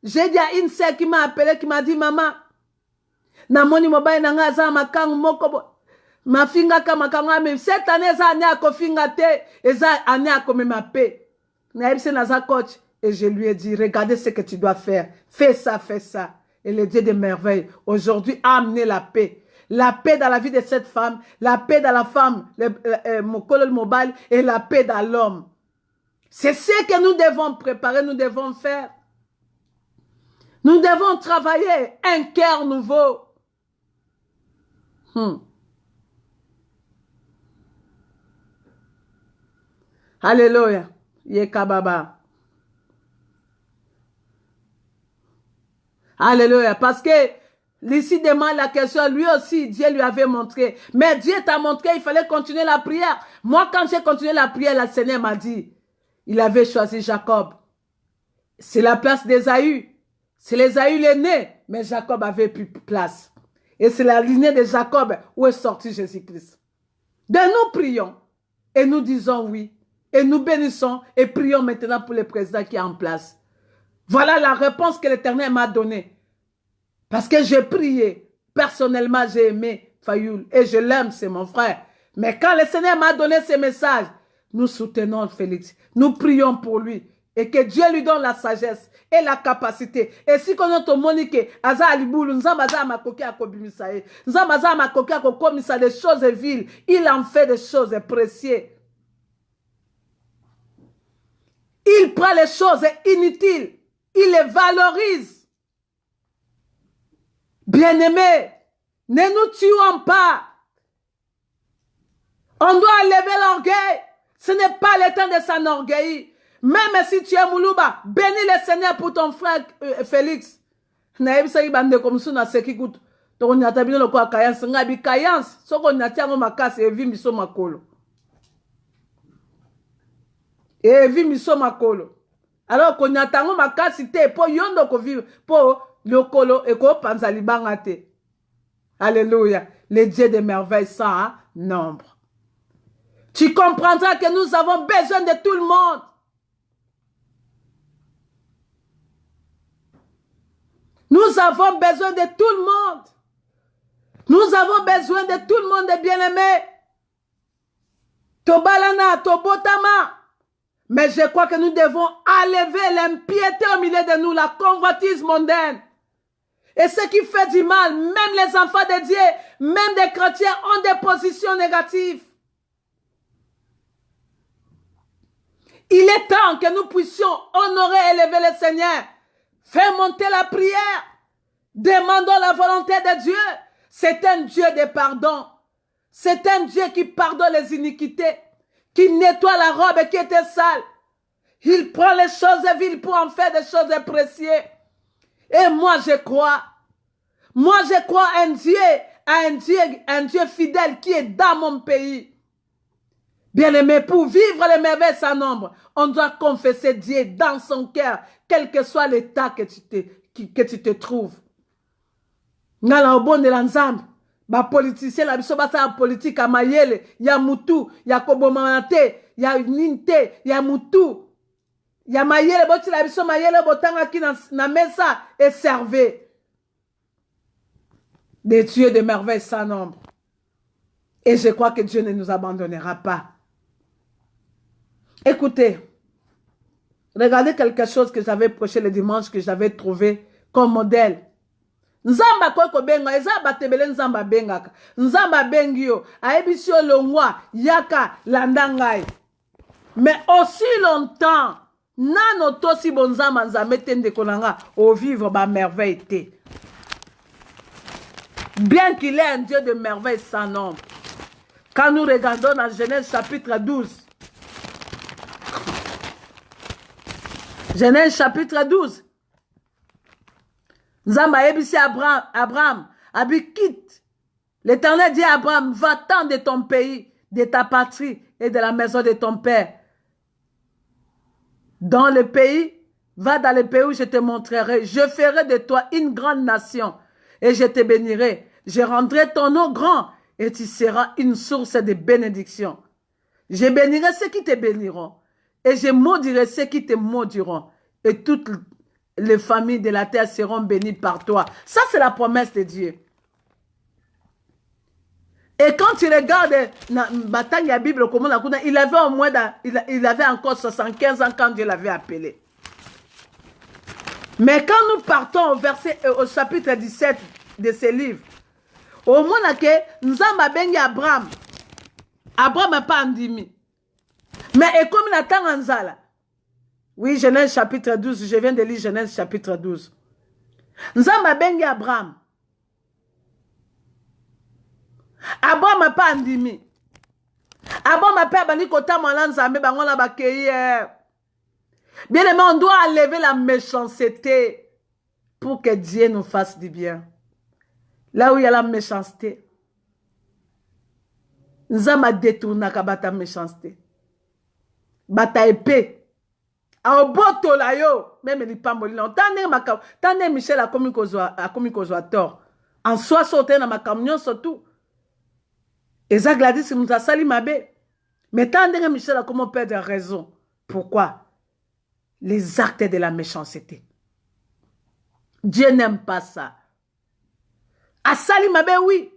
J'ai dit à une sœur qui m'a appelé, qui m'a dit, maman, namoni mobile nanga za makangu moko ma finga kama kanga même cette année za anya ko finga te eza anya ko me mape na ebise na za coach et je lui ai dit regardez ce que tu dois faire, fais ça et le Dieu des merveilles aujourd'hui a amené la paix dans la vie de cette femme, la paix dans la femme le mobile et la paix dans l'homme. C'est ce que nous devons préparer, nous devons faire. Nous devons travailler un cœur nouveau. Alléluia. Yekababa. Alléluia. Parce que ici demande la question, lui aussi, Dieu lui avait montré. Mais Dieu t'a montré, il fallait continuer la prière. Moi, quand j'ai continué la prière, le Seigneur m'a dit, il avait choisi Jacob. C'est la place d'Ésaü. C'est l'Ésaü l'aîné, mais Jacob avait plus de place. Et c'est la lignée de Jacob où est sorti Jésus-Christ. Donc nous prions et nous disons oui. Et nous bénissons et prions maintenant pour le président qui est en place. Voilà la réponse que l'Éternel m'a donnée. Parce que j'ai prié. Personnellement, j'ai aimé Fayoul. Et je l'aime, c'est mon frère. Mais quand le Seigneur m'a donné ce message, nous soutenons Félix. Nous prions pour lui. Et que Dieu lui donne la sagesse et la capacité. Et si on a Monique, Aza Aliboulou, Nzambaza Makoki a Kobimisae, Nzambaza Makoki a Komisa des choses viles, il en fait des choses précieuses. Il prend les choses inutiles, il les valorise. Bien-aimés, ne nous tuons pas. On doit lever l'orgueil. Ce n'est pas le temps de s'enorgueillir. Même si tu es Moulouba, bénis le Seigneur pour ton frère Félix. Naïbisa ibande comme ça na sekikutu. To nyatabino lo kwa kayans ngabi kayans soko nyatiango makase evi miso makolo. Evi miso makolo. Alors qu'on attend ma casité pour yondo ko vivre pour le colo et ko panza libangate. Alléluia. Les dieux des merveilles sans nombre. Tu comprendras que nous avons besoin de tout le monde. Nous avons besoin de tout le monde. Nous avons besoin de tout le monde, de bien-aimés. Tobalana, Tobotama. Mais je crois que nous devons enlever l'impiété au milieu de nous, la convoitise mondaine. Et ce qui fait du mal, même les enfants de Dieu, même des chrétiens ont des positions négatives. Il est temps que nous puissions honorer et élever le Seigneur. Fais monter la prière. Demandons la volonté de Dieu. C'est un Dieu de pardon. C'est un Dieu qui pardonne les iniquités, qui nettoie la robe qui était sale. Il prend les choses viles pour en faire des choses précieuses. Et moi je crois à un Dieu fidèle qui est dans mon pays. Bien-aimé, pour vivre les merveilles sans nombre, on doit confesser Dieu dans son cœur, quel que soit l'état que tu te trouves. Ngala obonde la nzambe, ba politicien la biso basa politique a mayele, ya mutu, ya kobomante, ya ninte, ya mutu. Ya mayele boti la biso mayele botanga ki na mesa et servez. Des dieux de merveilles sans nombre. Et je crois que Dieu ne nous abandonnera pas. Écoutez, regardez quelque chose que j'avais prêché le dimanche, que j'avais trouvé comme modèle. Nzamba koko benga, eza batebele nzamba bengaka. Nzamba bengio, aebisio longwa, yaka, landangai. Mais aussi longtemps, nano tosi bonzamba nzambe tende konanga, au vivre ba merveille te. Bien qu'il est un Dieu de merveille sans nombre. Quand nous regardons dans Genèse chapitre 12, Genèse chapitre 12, Nzamba ebisi Abraham, abi quitte. L'Éternel dit à Abraham, va-t'en de ton pays, de ta patrie et de la maison de ton père. Dans le pays, va dans le pays où je te montrerai. Je ferai de toi une grande nation et je te bénirai. Je rendrai ton nom grand et tu seras une source de bénédiction. Je bénirai ceux qui te béniront et je maudirai ceux qui te maudiront. Et toutes les familles de la terre seront bénies par toi. Ça, c'est la promesse de Dieu. Et quand tu regardes la Bible, il avait au moins, il avait encore 75 ans quand Dieu l'avait appelé. Mais quand nous partons au chapitre 17 de ce livre, au moins que nous avons bengi Abraham. Abraham n'a pas endimi. Mais et comme il attend en Zala. Oui, Genèse chapitre 12, je viens de lire Genèse chapitre 12. Nous avons bengi Abraham. Abraham n'a pas endimi. Abraham n'a pas abandonné côté Malanzambe, bangola bakeye. Bien aimé, on doit enlever la méchanceté pour que Dieu nous fasse du bien. Là où il y a la méchanceté, nous avons détourné la méchanceté. Bata épée. A oboto la yo, même il pas molina. Tande Michel a commis kozwa tort. En soi sauté na makamnyon surtout. Eza Gladys nous a sali mabe. Mais tande Michel a comment perdre raison. Pourquoi? Les actes de la méchanceté. Dieu n'aime pas ça. A sali mabe, oui.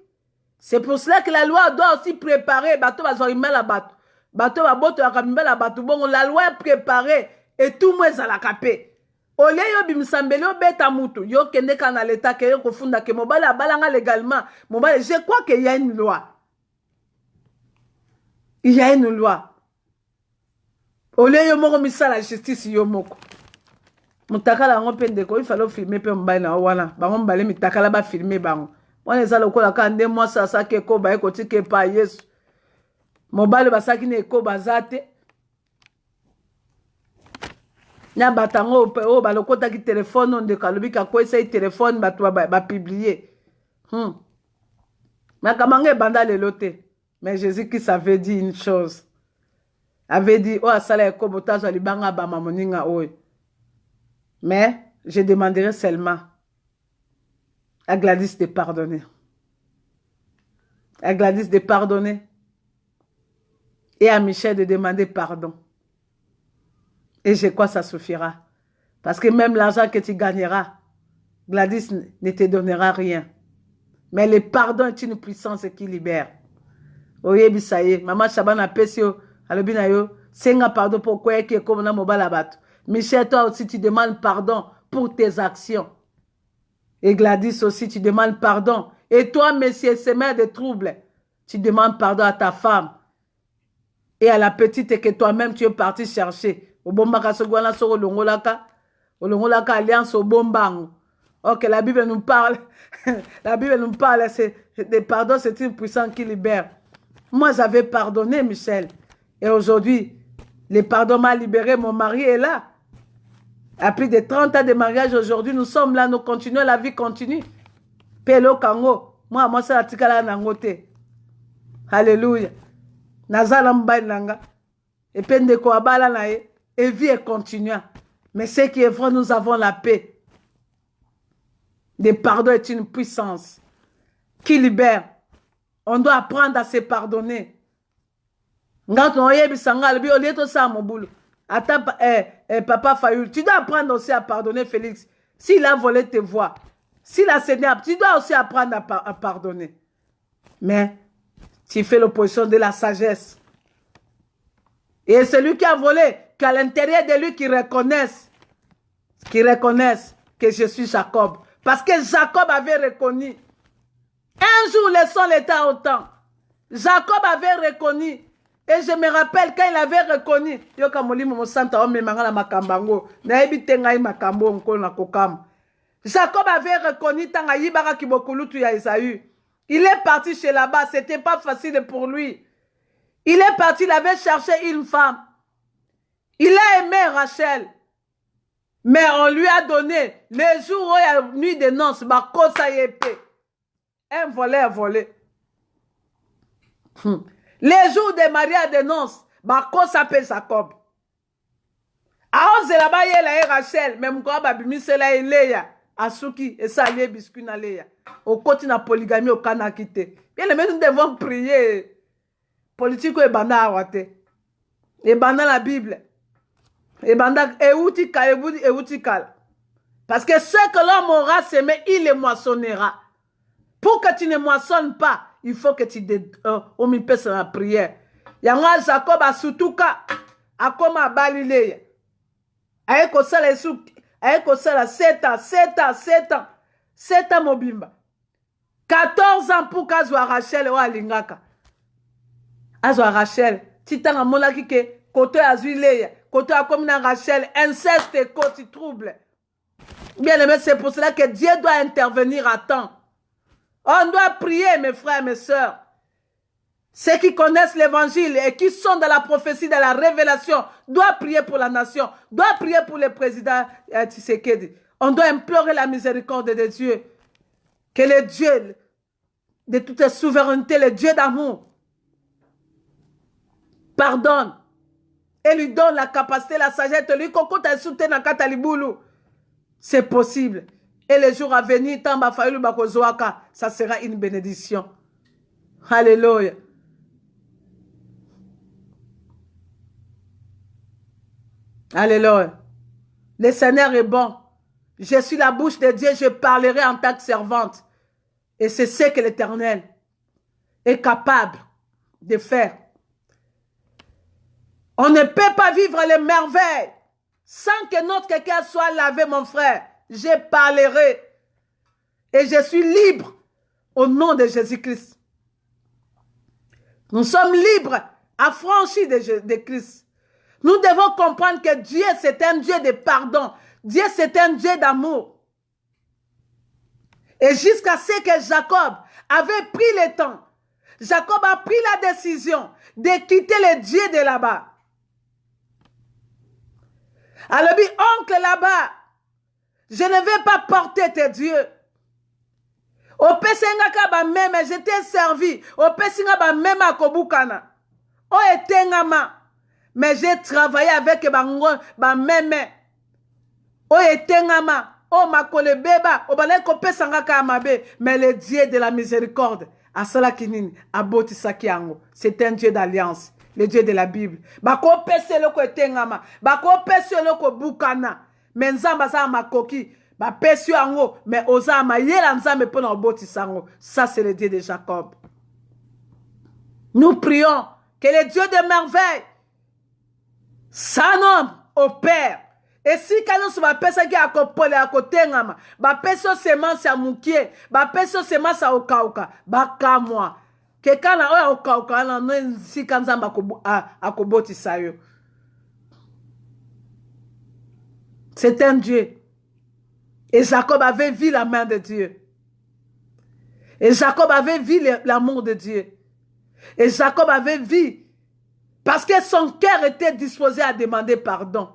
C'est pour cela que la loi doit aussi préparer. Bateau va zorimel la bateau. Bateau va boto la kamimel la bateau. Bon, la loi est préparée. Et tout le monde est à la capé. Ole yo bimsambele yo beta mutu. Yo kende kana l'état que yo kofunda ke mobala balanga légalement. Mobala, je crois qu'il y a une loi. Il y a une loi. Ole yo moko misa la justice yo moko. Mutakala ngo pendeko, il fallait filmer pe mbala na wana. Bango mbale mitakala ba filmer bango. Wana eza lokola ka nde moi ça ke ko ba ko tike pa Yesu. Mobale basaki ne ko bazate. Nya batango o balokota ki téléphone on de kalubika ko essaye téléphone ba publier. Mais kamange banda le lote. Mais Jésus qui savait dire une chose. Avait dit oh asala ko botazo libanga ba mamoninga oy. Mais je demanderai seulement à Gladys de pardonner. À Gladys de pardonner. Et à Michel de demander pardon. Et je crois que ça suffira. Parce que même l'argent que tu gagneras, Gladys ne te donnera rien. Mais le pardon est une puissance qui libère. Oye, ça y est. Maman Chabana Pesio, Alobinayo, senga pardon pour quoi qui est comme na mobile bateau. Michel, toi aussi, tu demandes pardon pour tes actions. Et Gladys aussi, tu demandes pardon. Et toi, monsieur, semeur de troubles, tu demandes pardon à ta femme. Et à la petite que toi-même, tu es parti chercher. Au bon makasogwana soro longolaka. Au longolaka alliance au bon bang. Ok, la Bible nous parle. La Bible nous parle. De pardon, c'est une puissance qui libère. Moi, j'avais pardonné, Michel. Et aujourd'hui, le pardon m'a libéré. Mon mari est là. À plus de 30 ans de mariage, aujourd'hui, nous sommes là. Nous continuons, la vie continue. Pelo Kango. Moi, c'est la tikala nangote. Alléluia. Nazala mbainanga. Et pendeko abala nae. Et vie est continuant. Mais ce qui est vrai, nous avons la paix. Le pardon est une puissance qui libère. On doit apprendre à se pardonner. Papa Fayoul, tu dois apprendre aussi à pardonner Félix. S'il a volé tes voix, s'il a saigné, tu dois aussi apprendre à pardonner. Mais tu fais l'opposition de la sagesse. Et celui qui a volé, qu'à l'intérieur de lui qui reconnaisse que je suis Jacob. Parce que Jacob avait reconnu. Un jour, laissons l'état autant. Jacob avait reconnu. Et je me rappelle quand il avait reconnu. Jacob avait reconnu il est parti chez là-bas. Ce n'était pas facile pour lui. Il est parti, il avait cherché une femme. Il a aimé Rachel. Mais on lui a donné, les jours où il y a nuit de noces, un volé a volé. Les jours de mariage de noces, s'appelle Jacob. Alors, là-bas, il y a Rachel, même quand il y a Léa, Asuki, et ça, il y a biscuit na Léa. Au côté de la polygamie, au Canada quitté. Bien, nous devons prier. Politique et banda awate. Et banda la Bible. Et banda eutikal. Parce que ce que l'homme aura semé, il le moissonnera. Pour que tu ne moissonnes pas, il faut que tu omipes la prière. Yanga Jacob a sutuka. A comme à Balilée. Aye kosala 7 ans mobimba. 14 ans pour qu'Azwa Rachel ou Alingaka. Azwa Rachel, Titan a monaki ke koto azuileya, koto a comme na Rachel, inceste côté trouble. Bien aimé, c'est pour cela que Dieu doit intervenir à temps. On doit prier, mes frères, mes sœurs. Ceux qui connaissent l'évangile et qui sont dans la prophétie, dans la révélation, doivent prier pour la nation, doivent prier pour le président Tshisekedi. On doit implorer la miséricorde de Dieu. Que le Dieu de toute souveraineté, le Dieu d'amour, pardonne et lui donne la capacité, la sagesse, lui c'est possible. Et le jour à venir, ça sera une bénédiction. Alléluia. Alléluia. Le Seigneur est bon. Je suis la bouche de Dieu, je parlerai en tant que servante. Et c'est ce que l'Éternel est capable de faire. On ne peut pas vivre les merveilles sans que notre quelqu'un soit lavé, mon frère. Je parlerai. Et je suis libre au nom de Jésus-Christ. Nous sommes libres, affranchis de Christ. Nous devons comprendre que Dieu, c'est un Dieu de pardon. Dieu, c'est un Dieu d'amour. Et jusqu'à ce que Jacob avait pris le temps, Jacob a pris la décision de quitter le Dieu de là-bas. Alors, oncle là-bas, je ne vais pas porter tes dieux. Au pesengaka ba même, je t'ai servi. Au pesinga ba même à Kobukana. O etengama. Mais j'ai travaillé avec ba même. oyo etengama oyo makolo ebeba obandaki kopesanga kaka mabe, mais le Dieu de la miséricorde asalaki nini? Abotisaki yango. C'est un Dieu d'alliance, le Dieu de la Bible. Bakopesa eloko etengama, bakopesa eloko bukana, mais nzambe aza makoki bapesi yango, mais oza mayela nzambe mpona obotisa yango. Ça c'est le Dieu de Jacob. Nous prions que le Dieu de merveille, son nom opère. Et si quand nous bapesa ki akopole akotengama, bapeso semence ya mukie, bapeso semence ya okauka, bakamwa. Que quand na oya okauka na no si kanzamba akobotisa yo. C'est un Dieu. Et Jacob avait vu la main de Dieu. Et Jacob avait vu l'amour de Dieu. Et Jacob avait vu, parce que son cœur était disposé à demander pardon.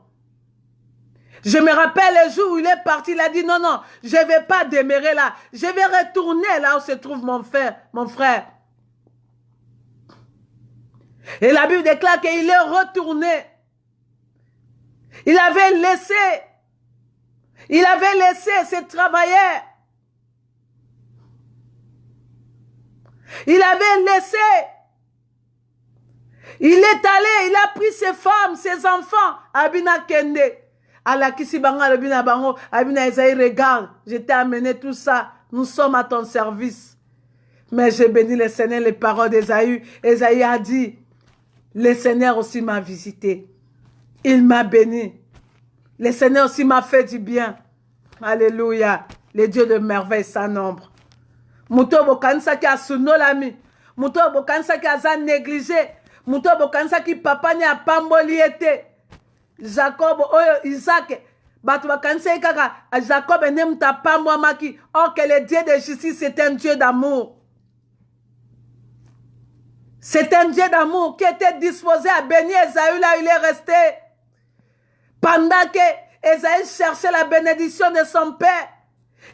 Je me rappelle le jour où il est parti, il a dit non, non, je ne vais pas demeurer là. Je vais retourner là où se trouve mon frère. Et la Bible déclare qu'il est retourné. Il avait laissé ses travailleurs. Il avait laissé. Il est allé, il a pris ses femmes, ses enfants. Abina Kende. Alakisi banga Abina Bango. Abina Esaïe, regarde, je t'ai amené tout ça. Nous sommes à ton service. Mais j'ai béni le Seigneur, les paroles d'Esaïe. Esaïe a dit, le Seigneur aussi m'a visité. Il m'a béni. Le Seigneur aussi m'a fait du bien. Alléluia. Le Dieu de merveille sans nombre. Muto bokanisa ki asunolami. Muto bokanisa ki aza négligé. Muto bokanisa ki papa ni apamboli ete. Jacob oyo Isaac. Batu bakanisa kaka Jacob ene muta pamwa maki. Or que le Dieu de justice c'est un Dieu d'amour. C'est un Dieu d'amour qui était disposé à bénir Esaü là où il est resté. Pendant que Esaü cherchait la bénédiction de son père,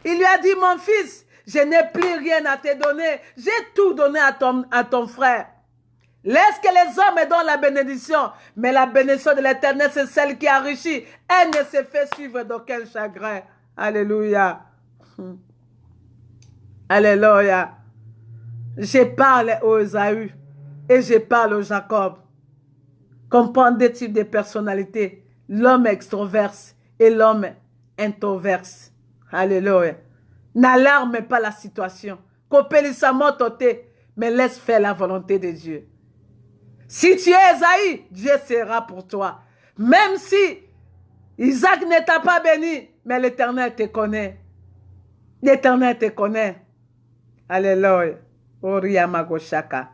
il lui a dit, mon fils, je n'ai plus rien à te donner. J'ai tout donné à ton frère. Laisse que les hommes me donnent la bénédiction. Mais la bénédiction de l'Éternel, c'est celle qui enrichit. Elle ne se fait suivre d'aucun chagrin. Alléluia. Alléluia. Je parle aux Esaü et je parle aux Jacob. Comprends deux types de personnalités. L'homme extroverse et l'homme introverse. Alléluia. N'alarme pas la situation. Mais laisse faire la volonté de Dieu. Si tu es Esaü, Dieu sera pour toi. Même si Isaac ne t'a pas béni, mais l'Éternel te connaît. L'Éternel te connaît. Alléluia. Oriamagoshaka.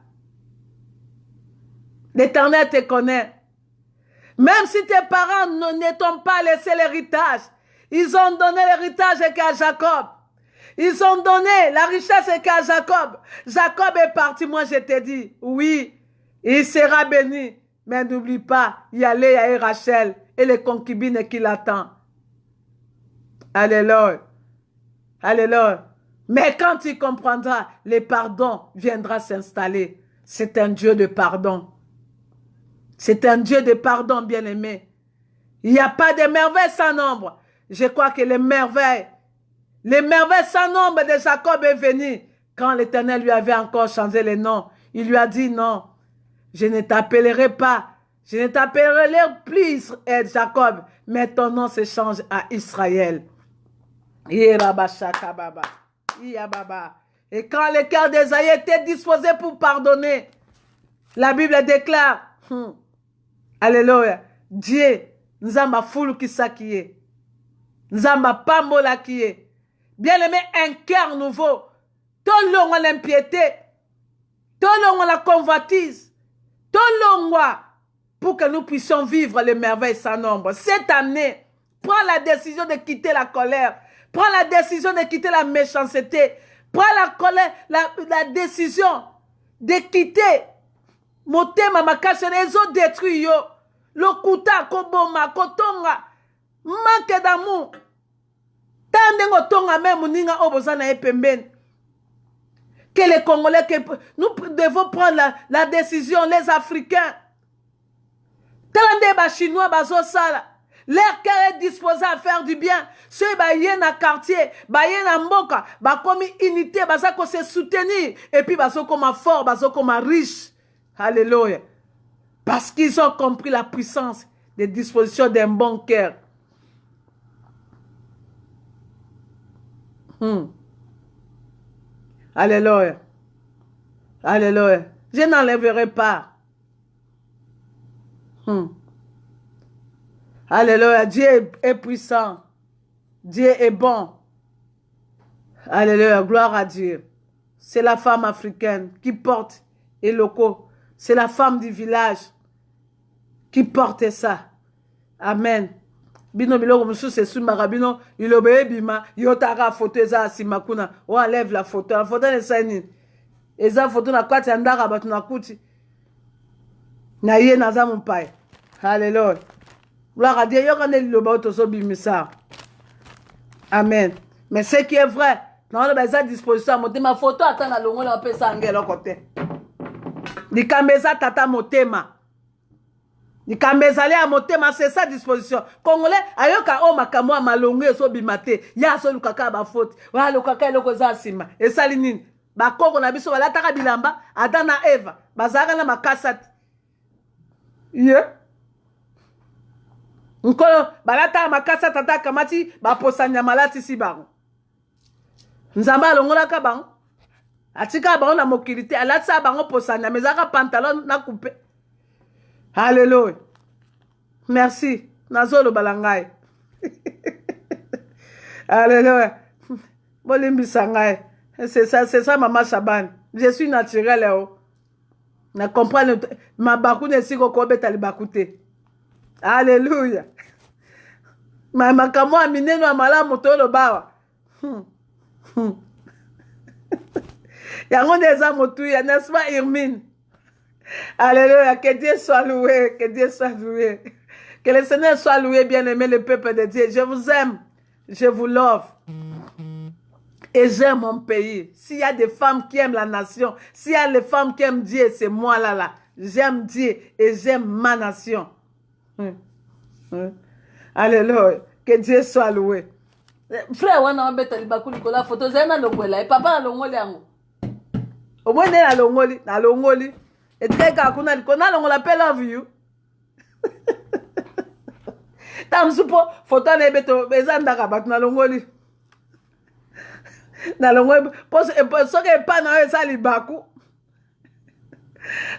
L'Éternel te connaît. Même si tes parents ne t'ont pas laissé l'héritage, ils ont donné l'héritage qu'à Jacob. Ils ont donné la richesse qu'à Jacob. Jacob est parti, moi je te dis, oui, il sera béni. Mais n'oublie pas, il y a Léa et Rachel et les concubines qui l'attendent. Alléluia. Alléluia. Mais quand tu comprendras, le pardon viendra s'installer. C'est un Dieu de pardon. C'est un Dieu de pardon, bien-aimé. Il n'y a pas de merveilles sans nombre. Je crois que les merveilles sans nombre de Jacob est venu quand l'Éternel lui avait encore changé le nom. Il lui a dit non, je ne t'appellerai pas, je ne t'appellerai plus Jacob, mais ton nom se change à Israël. Et quand le cœur d'Esaïe était disposé pour pardonner, la Bible déclare, alléluia, Dieu, Nzamba foulou qui s'akiye, Nzamba pambola qui est. Bien aimé, un cœur nouveau. Tout long l'impiété, tout long la convoitise, tout long pour que nous puissions vivre les merveilles sans nombre. Cette année, prends la décision de quitter la colère, prends la décision de quitter la méchanceté, prends la colère, la décision de quitter motema makasi les autres détruits yo. Lokuta koboma kotonga manque d'amour. Tandengo tonga même ninga obozana epembeni. Que les Congolais, nous devons prendre la décision, les Africains. Tande ba Chinois bazo sala. Leur cœur est disposé à faire du bien. Ceux qui sont dans le quartier, qui sont dans mboka, comme unité, qui se soutenir. Et puis, qui sont comme fort, qui sont comme riches. Alléluia. Parce qu'ils ont compris la puissance des dispositions d'un bon cœur. Alléluia. Alléluia. Je n'enlèverai pas. Alléluia. Dieu est puissant. Dieu est bon. Alléluia. Gloire à Dieu. C'est la femme africaine qui porte et locaux. C'est la femme du village qui porte ça. Amen. Bino biloko musu se sumaka bino ilobe bima yotaka photo eza simakuna on enlève la photo ne sani eza photo na kwati andaka batu na kuti na ye naza mupai. Alléluia. Gloire à Dieu. Yokane liloba otoso bimisa. Amen. Mais ce qui est vrai, dans le basa disposition motema photo atana longo na pesa ngelo côté. Nikameza tata motema. Nikamezale à motema, c'est sa disposition. Congolais, ayoka o makamwa malongo so bimate. Ya so lukaka ba faute. Wa lukaka eloko za sima. E salinini. Ba koko na biso bala taka bilamba, Adana Eva. Bazaka na makasati. Yeah. Nkolo balata makasati tata kamati ba posanya malati si bango. Nzamba longola ka bango. Atika bango na mokilité, alatsa bango posanya mezaka pantalon na coupe. Alléluia. Merci. Nazolo balangai. Alléluia. Bolimbi sangai. C'est ça, maman Chaban. Je suis naturel. Na comprendre ma bakune si ko beta li bakute. Alléluia. Ma makamo amineno amala motolo bawa. Yango neza motuya, n'est-ce pas Irmine? Alléluia, que Dieu soit loué, que Dieu soit loué. Que le Seigneur soit loué, bien-aimé, le peuple de Dieu. Je vous aime, je vous love. Et j'aime mon pays. S'il y a des femmes qui aiment la nation, s'il y a des femmes qui aiment Dieu, c'est moi là. J'aime Dieu et j'aime ma nation. Alléluia, que Dieu soit loué. Frère, on a un bête la photo, c'est un longoli. Et papa a longoli. Au moins, il a longoli. Et très quand on l'appelle love you. Tam supo photo ne beto bezanda ka bat na longoli. Na longoli pose so ke pa na esa libaku.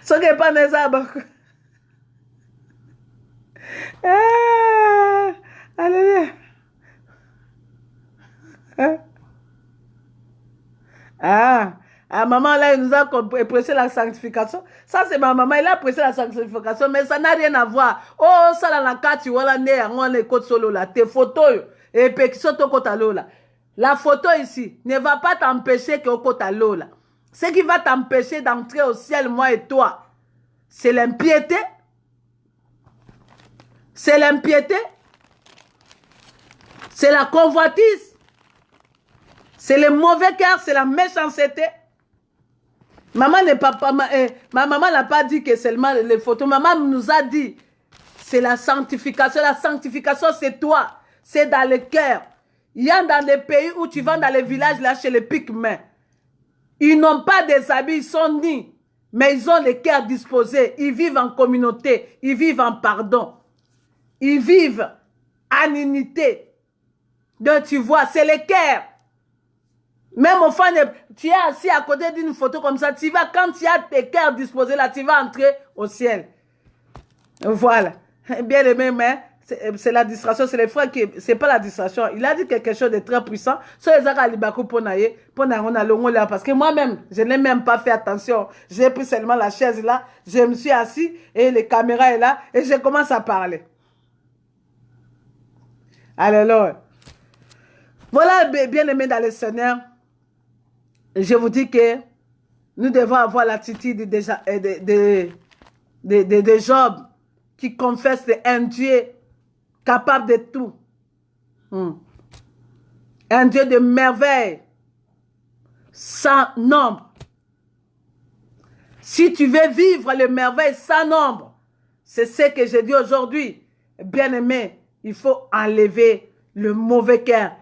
So ke pa na esa baku. Alléluia. Maman là, il nous a prêché la sanctification. Ça, c'est ma maman, il a prêché la sanctification, mais ça n'a rien à voir. Oh, ça, là, la carte, voilà, on est côte solo là. Tes photos, et puis, qui sont au côte à l'eau là. La photo ici ne va pas t'empêcher qu'au côte à l'eau là. Ce qui va t'empêcher d'entrer au ciel, moi et toi, c'est l'impiété. C'est l'impiété. C'est la convoitise. C'est le mauvais cœur, c'est la méchanceté. Maman n'est pas, ma maman n'a pas dit que seulement les photos. Maman nous a dit, c'est la sanctification. La sanctification, c'est toi. C'est dans le cœur. Il y a dans des pays où tu vas dans les villages, là, chez les pygmées. Ils n'ont pas des habits, ils sont nus. Mais ils ont le cœur disposé. Ils vivent en communauté. Ils vivent en pardon. Ils vivent en unité. Donc, tu vois, c'est le cœur. Même au fond, tu es assis à côté d'une photo comme ça, tu vas, quand tu as tes cœurs disposés là, tu vas entrer au ciel. Voilà. Bien aimé, mais c'est la distraction, c'est les frères qui, c'est pas la distraction. Il a dit quelque chose de très puissant. Parce que moi-même, je n'ai même pas fait attention. J'ai pris seulement la chaise là, je me suis assis et les caméras est là et je commence à parler. Alors, voilà, bien aimé dans le Seigneur. Je vous dis que nous devons avoir l'attitude de Job qui confesse un Dieu capable de tout. Un Dieu de merveille, sans nombre. Si tu veux vivre les merveilles sans nombre, c'est ce que je dis aujourd'hui, bien-aimé, il faut enlever le mauvais cœur.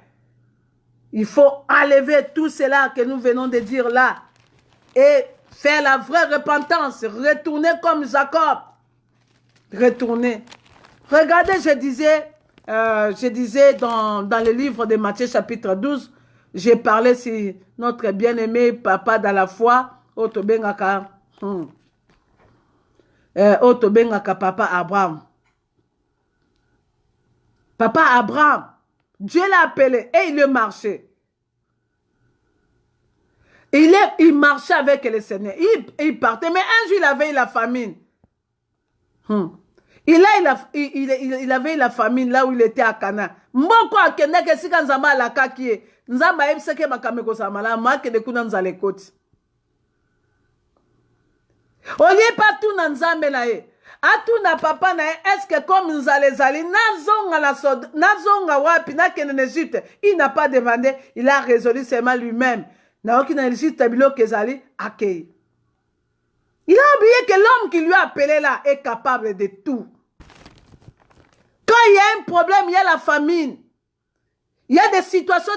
Il faut enlever tout cela que nous venons de dire là et faire la vraie repentance, retourner comme Jacob. Retourner. Regardez, je disais dans le livre de Matthieu chapitre 12, j'ai parlé sur notre bien-aimé papa dans la foi, Otobengaka papa Abraham. Papa Abraham, Dieu l'a appelé et il est marché. Il marchait avec le Seigneur. Il partait, mais un jour il avait eu la famine. Il avait eu la famine là où il était à Cana. Mboko akende ke sika nzamba alaka kie. Nzamba ebiseke makameko samala make de kuna nzale koti. Olie pas tout na nzambe na ye. Atu na papa na ye, est-ce que comme nzale zali nazonga wapi na kene en Égypte, il n'a pas demandé, il a résolu seulement lui-même. Na oki na Égypte bilo kezali akei. Il a oublié que l'homme qui lui a appelé là est capable de tout. Quand il y a un problème, il y a la famine. Il y a des situations,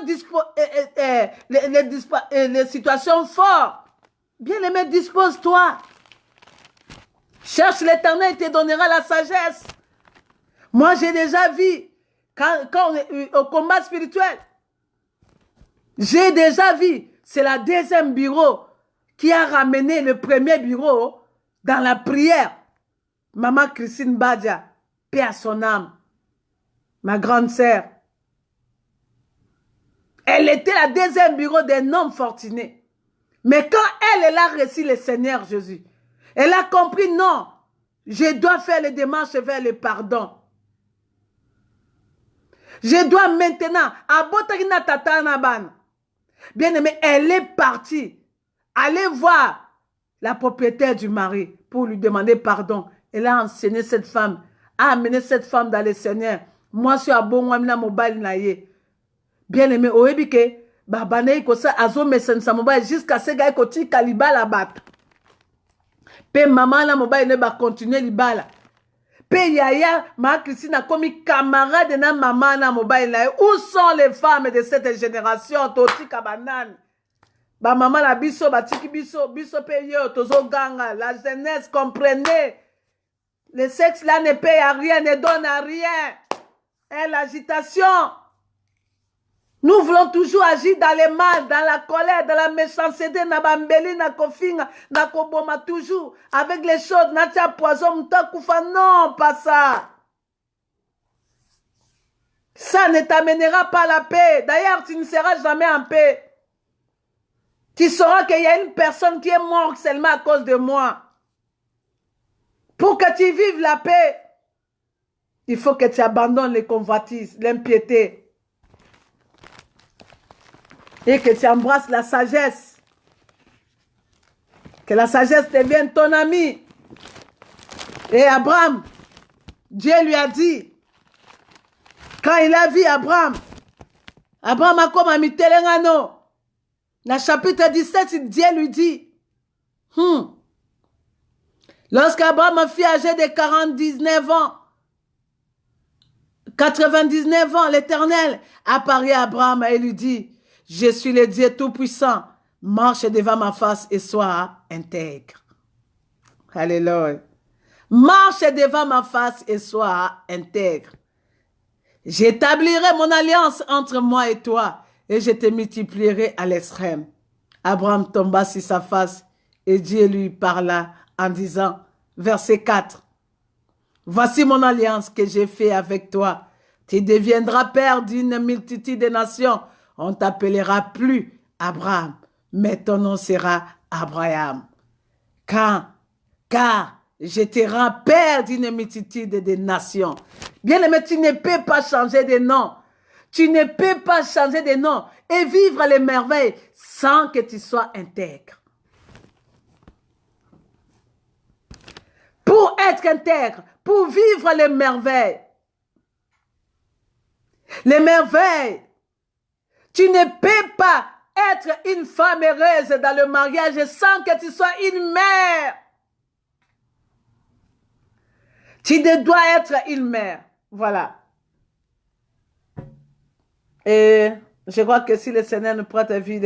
les situations fortes. Bien aimé, dispose-toi. Cherche l'Éternel, il te donnera la sagesse. Moi, j'ai déjà vu, quand on est au combat spirituel, j'ai déjà vu, c'est la deuxième bureau qui a ramené le premier bureau dans la prière. Maman Christine Badia, paix à son âme. Ma grande sœur. Elle était la deuxième bureau d'un homme fortuné. Mais quand elle a reçu le Seigneur Jésus, elle a compris, non, je dois faire les démarches vers le pardon. Je dois maintenant, bien aimé, elle est partie. Aller voir la propriétaire du mari pour lui demander pardon. Elle a enseigné cette femme, a amené cette femme dans le Seigneur. Moi, je suis à bon mobile naïe. Bien aimé, oebike, babane ko sa azo mesen sa mobile jusqu'à ce gars ko ti kaliba la bat. Pe maman la mobile ne ba continuer libala. Pe yaya ma Christine a commis camarade na maman na mobile naïe. Où sont les femmes de cette génération toti kabanane? Ba maman la biso ba tiki biso pe yo tozo ganga. La jeunesse, comprenez. Le sexe là ne paye à rien, ne donne à rien. Et l'agitation. Nous voulons toujours agir dans les mal, dans la colère, dans la méchanceté, na bambeli, na kofinga, na koboma toujours. Avec les choses, na tia poison, mta koufa. Non, pas ça. Ça ne t'amènera pas la paix. D'ailleurs, tu ne seras jamais en paix. Tu sauras qu'il y a une personne qui est morte seulement à cause de moi. Pour que tu vives la paix, il faut que tu abandonnes les convoitises, l'impiété. Et que tu embrasses la sagesse. Que la sagesse devienne ton ami. Et Abraham, Dieu lui a dit, quand il a vu Abraham a comme ami Telengano, dans le chapitre 17, Dieu lui dit, lorsqu'Abraham fut âgé de 99 ans, l'Éternel apparut à Abraham et lui dit, je suis le Dieu Tout-Puissant, marche devant ma face et sois intègre. Alléluia. Marche devant ma face et sois intègre. J'établirai mon alliance entre moi et toi et je te multiplierai à l'extrême. Abraham tomba sur sa face et Dieu lui parla en disant, verset 4, voici mon alliance que j'ai fait avec toi. Tu deviendras père d'une multitude de nations. On ne t'appellera plus Abraham, mais ton nom sera Abraham. Car je te rends père d'une multitude de nations. Bien aimé, tu ne peux pas changer de nom. Tu ne peux pas changer de nom et vivre les merveilles sans que tu sois intègre. Pour être intègre, pour vivre les merveilles, tu ne peux pas être une femme heureuse dans le mariage sans que tu sois une mère. Tu dois être une mère. Voilà. Et je crois que si le Seigneur nous prête la vie,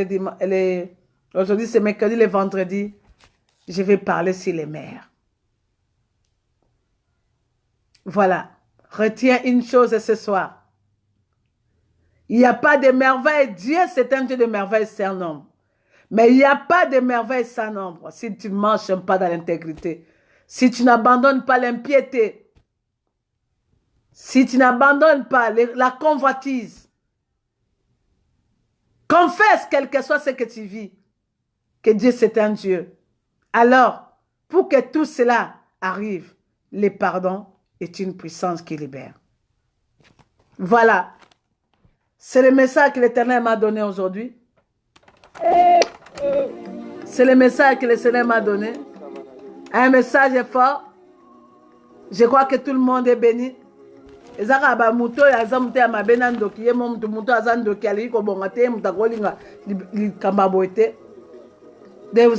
aujourd'hui c'est mercredi, le vendredi, je vais parler sur les mères. Voilà. Retiens une chose ce soir. Il n'y a pas de merveille. Dieu, c'est un Dieu de merveille sans nombre. Mais il n'y a pas de merveille sans nombre. Si tu ne marches pas dans l'intégrité. Si tu n'abandonnes pas l'impiété. Si tu n'abandonnes pas la convoitise. Confesse, quel que soit ce que tu vis, que Dieu c'est un Dieu. Alors, pour que tout cela arrive, le pardon est une puissance qui libère. Voilà. C'est le message que l'Éternel m'a donné aujourd'hui. C'est le message que le Seigneur m'a donné. Un message fort. Je crois que tout le monde est béni. Vous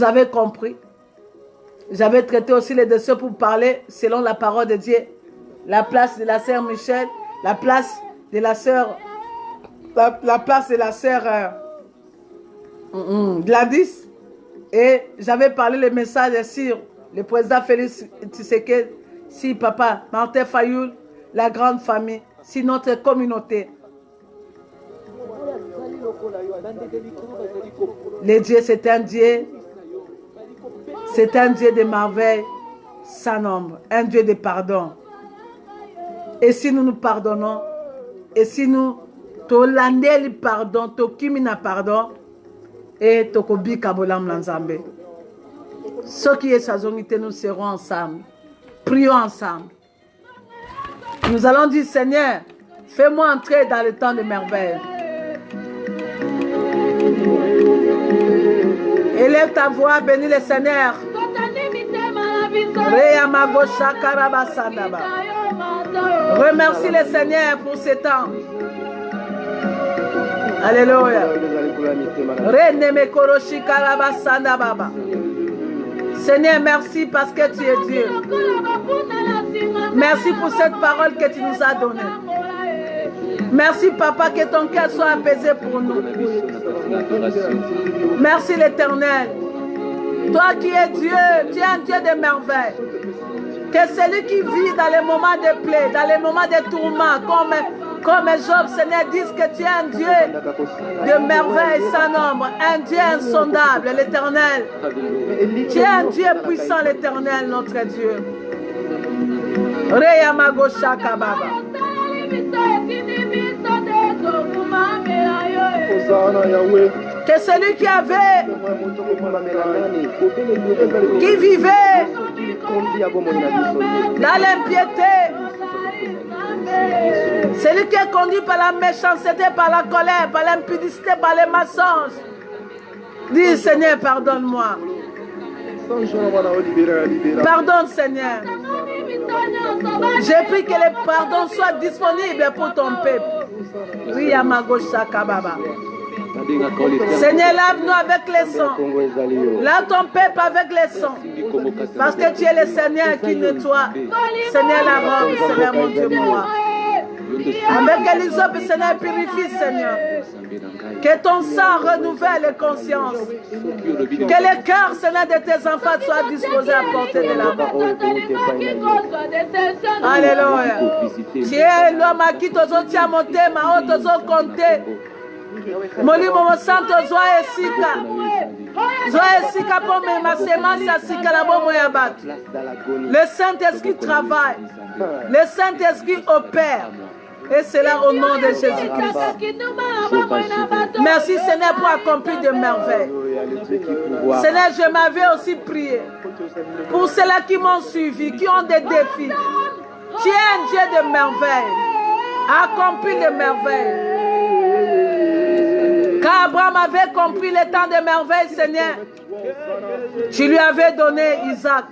avez compris. J'avais traité aussi les dossiers pour parler selon la parole de Dieu. La place de la sœur Michel, la place de la sœur, la place de la sœur Gladys. Et j'avais parlé le message sur le président Félix Tshisekedi, si papa Martin Fayoul, la grande famille, si notre communauté. Le Dieu, c'est un Dieu de merveille sans nombre, un Dieu de pardon. Et si nous nous pardonnons, et si nous tolandeli pardon, tokimina pardon, et tokobi kabolam lanzambe. Ce qui est sazonité, nous serons ensemble. Prions ensemble. Nous allons dire, Seigneur, fais-moi entrer dans le temps de merveille. Élève ta voix, bénis le Seigneur. Remercie le Seigneur pour ce temps. Alléluia. Seigneur, merci parce que tu es Dieu. Merci pour cette parole que tu nous as donnée. Merci, Papa, que ton cœur soit apaisé pour nous. Merci, l'Éternel. Toi qui es Dieu, tu es un Dieu de merveille. Que celui qui vit dans les moments de plaie, dans les moments de tourment, comme Job, Seigneur, dise que tu es un Dieu de merveille sans nombre, un Dieu insondable, l'Éternel. Tu es un Dieu puissant, l'Éternel, notre Dieu. Que celui qui vivait dans l'impiété, celui qui est conduit par la méchanceté, par la colère, par l'impudicité, par les mensonges, dis Seigneur, pardonne-moi. Pardonne Seigneur. J'ai pris que le pardon soit disponible pour ton peuple. Oui, Amagosha Kababa. Seigneur, lave-nous avec les sangs. Lave ton peuple avec les sangs. Parce que tu es le Seigneur qui nettoie. Seigneur, la robe, Seigneur, mon Dieu, moi. Avec l'hysope, Seigneur, purifie, Seigneur. Que ton sang renouvelle les consciences. Que le cœur, Seigneur, de tes enfants soit disposé à porter de la main. Alléluia. Tu es l'homme à qui tu as monté, ma haute, tu as compté. Molimo mo santo zoa esika. Zoa esika pour ma semence à sika la bomo ya batu. Le Saint-Esprit travaille. Le Saint-Esprit opère. Et c'est là au nom de Jésus-Christ. Merci Seigneur pour accomplir de merveilles. Seigneur, je m'avais aussi prié pour ceux-là qui m'ont suivi, qui ont des défis. Tu es un Dieu de merveilles. Accomplis de merveilles. Quand Abraham avait compris le temps de merveille, Seigneur, tu lui avais donné Isaac.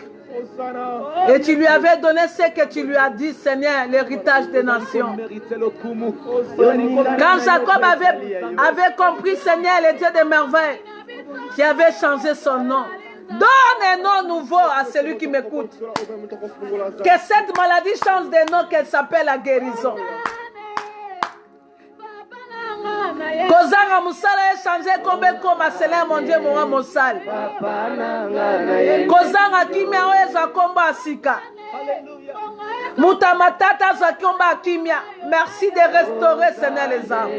Et tu lui avais donné ce que tu lui as dit, Seigneur, l'héritage des nations. Quand Jacob avait compris, Seigneur, le Dieu de merveille, tu avais changé son nom. Donne un nom nouveau à celui qui m'écoute. Que cette maladie change de nom, qu'elle s'appelle la guérison. Kozanga musala échanger comme Seigneur mon Dieu moi mosali. Kozanga kimia oeza komba sika. Muta matata za komba kimia. Merci de restaurer Seigneur les âmes.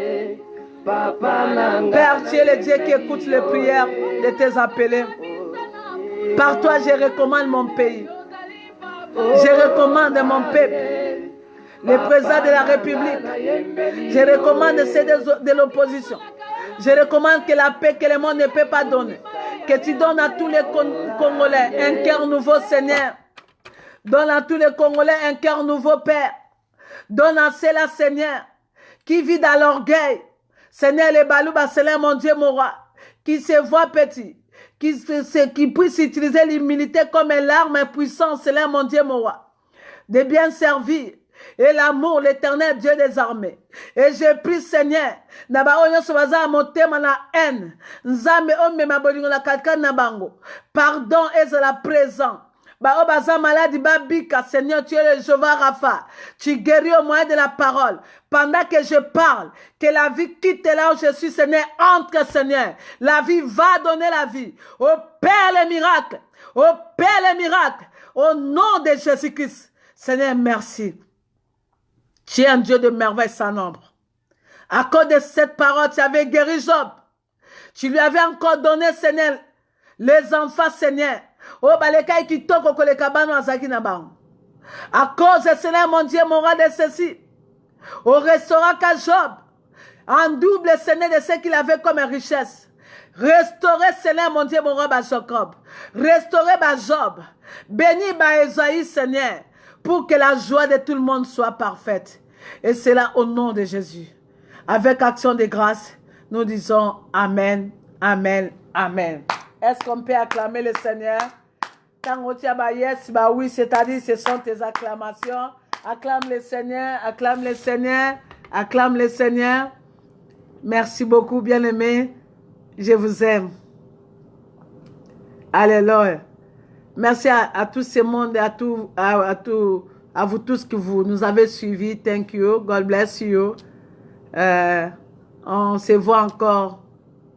Père, tu es le Dieu qui écoute les prières de tes appelés. Par toi, je recommande mon pays. Je recommande mon peuple. Le président de la République. Je recommande ceux de l'opposition. Je recommande que la paix que le monde ne peut pas donner. Que tu donnes à tous les Congolais un cœur nouveau, Seigneur. Donne à tous les Congolais un cœur nouveau, Père. Donne à ceux-là, Seigneur, qui vit dans l'orgueil. Seigneur, les balouba, Seigneur, mon Dieu, mon roi, qui se voit petit, qui puisse utiliser l'humilité comme l'arme puissante, Seigneur, mon Dieu, mon roi, de bien servir. Et l'amour, l'éternel Dieu des armées. Et je prie, Seigneur, pardon et la présent. Seigneur, tu es le Jéhovah Rapha. Tu guéris au moyen de la parole. Pendant que je parle, que la vie quitte là où je suis, Seigneur, entre, Seigneur. La vie va donner la vie. Opère les miracles. Opère les miracles. Au nom de Jésus-Christ. Seigneur, merci. Tu es un Dieu de merveille sans nombre. À cause de cette parole, tu avais guéri Job. Tu lui avais encore donné, Seigneur, les enfants, Seigneur. Oh, baleka qui toko ko le kabano azaki na bango. À cause de Seigneur, mon Dieu, mon roi de ceci. Au restaurant qu'à Job. En double, Seigneur, de ce qu'il avait comme richesse. Restaurer, Seigneur, mon Dieu, mon roi, Jacob. Restaurer, Job. Béni, Esaïe, Seigneur. Pour que la joie de tout le monde soit parfaite. Et c'est là au nom de Jésus. Avec action de grâce, nous disons Amen, Amen, Amen. Est-ce qu'on peut acclamer le Seigneur? Quand on dit yes, bah oui, c'est-à-dire ce sont tes acclamations. Acclame le Seigneur, acclame le Seigneur, acclame le Seigneur. Merci beaucoup, bien-aimés. Je vous aime. Alléluia. Merci à tout ce monde et à vous tous que vous nous avez suivis. Thank you. God bless you. On se voit encore,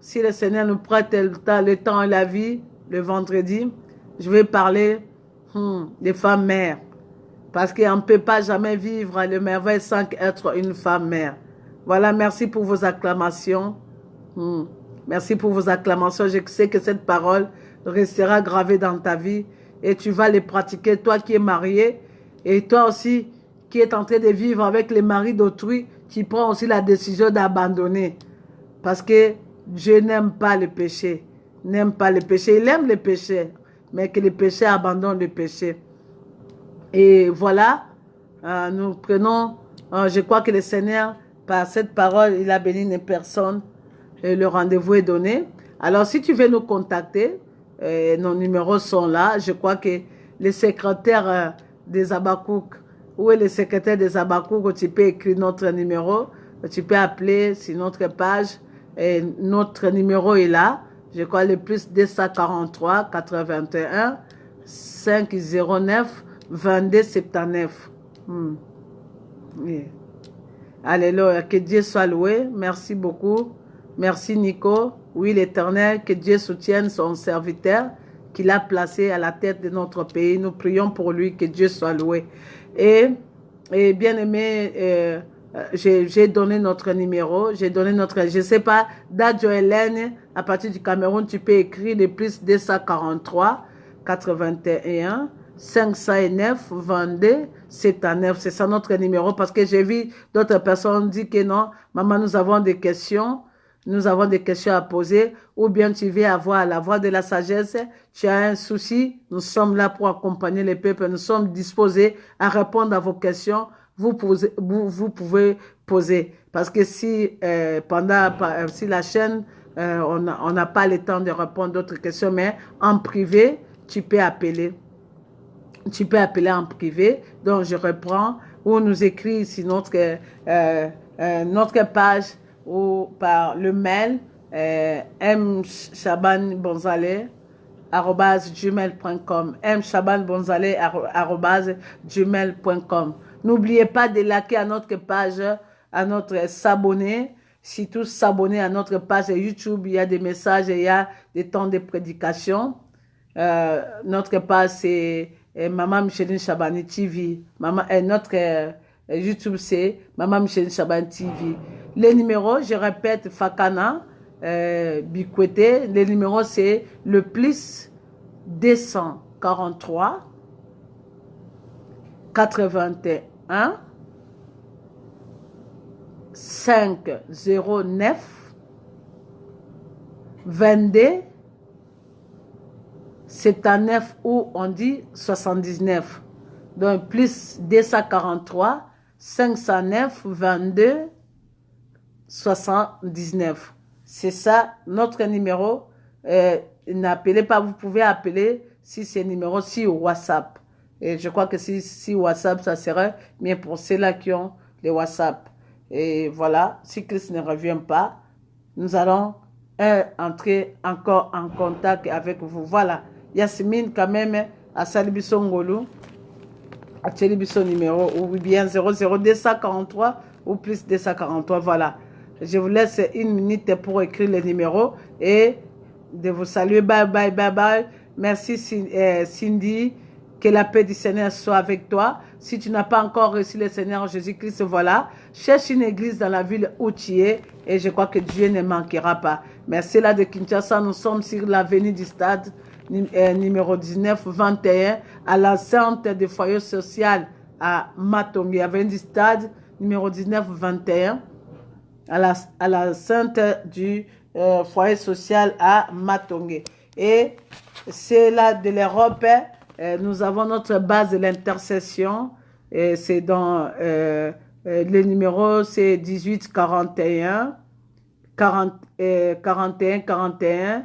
si le Seigneur nous prête le temps et la vie, le vendredi. Je vais parler des femmes mères. Parce qu'on ne peut pas jamais vivre le merveille sans être une femme mère. Voilà, merci pour vos acclamations. Merci pour vos acclamations. Je sais que cette parole restera gravée dans ta vie et tu vas les pratiquer, toi qui es marié et toi aussi qui es en train de vivre avec les maris d'autrui, tu prends aussi la décision d'abandonner parce que Dieu n'aime pas le péché, n'aime pas le péché, il aime le péché, mais que le péché abandonne le péché. Et voilà, nous prenons, je crois que le Seigneur, par cette parole, il a béni une personne et le rendez-vous est donné. Alors si tu veux nous contacter, nos numéros sont là. Je crois que le secrétaire des Abakouk, où est le secrétaire des Abakouk, tu peux écrire notre numéro, tu peux appeler sur notre page, et notre numéro est là. Je crois le plus 243 81 509 22 79. Yeah. Alléluia, que Dieu soit loué. Merci beaucoup. Merci Nico. Oui, l'Éternel, que Dieu soutienne son serviteur qu'il a placé à la tête de notre pays. Nous prions pour lui, que Dieu soit loué. Et bien aimé, j'ai donné notre numéro, j'ai donné notre, je ne sais pas, Dadjo Hélène, à partir du Cameroun, tu peux écrire le plus 243 81 509 22 79. C'est ça notre numéro parce que j'ai vu d'autres personnes dire que non, maman, nous avons des questions. Nous avons des questions à poser, ou bien tu veux avoir la voix de la sagesse, tu as un souci, nous sommes là pour accompagner les peuples, nous sommes disposés à répondre à vos questions, vous pouvez poser. Parce que si si la chaîne, on n'a pas le temps de répondre d'autres questions, mais en privé, tu peux appeler. Tu peux appeler en privé, donc je reprends, ou nous écrit sur notre page, ou par le mail mchabanbonzale@gmail.com mchabanbonzale@gmail.com. N'oubliez pas de liker à notre page, à notre s'abonner surtout s'abonner à notre page YouTube. Il y a des messages, il y a des temps de prédication. Notre page, c'est Maman Micheline Chabani TV. Notre YouTube, c'est Maman Micheline Chabani TV. Les numéros, je répète, Fakana, Bikwete. Les numéros, c'est le plus 243 81 509 22 79 ou on dit 79. Donc plus 243 509 22 79. C'est ça notre numéro. N'appelez pas, vous pouvez appeler si c'est numéro si WhatsApp. Et je crois que si WhatsApp, ça serait mieux pour ceux-là qui ont les WhatsApp. Et voilà, si Christ ne revient pas, nous allons entrer encore en contact avec vous. Voilà, Yasmine quand même, à Salibisongolu, à Tchelibison numéro, ou bien 00243 ou plus 243, voilà. Je vous laisse une minute pour écrire les numéros et de vous saluer. Bye, bye, bye, bye. Merci Cindy. Que la paix du Seigneur soit avec toi. Si tu n'as pas encore reçu le Seigneur Jésus-Christ, voilà. Cherche une église dans la ville où tu es et je crois que Dieu ne manquera pas. Merci là de Kinshasa. Nous sommes sur l'avenue du stade numéro 19-21 à la centre du foyer social à Matongue. Avenue du stade numéro 19-21 à la centre du foyer social à Matongue. Et c'est là de l'Europe. Nous avons notre base de l'intercession. C'est dans le numéro, c'est 18 41 41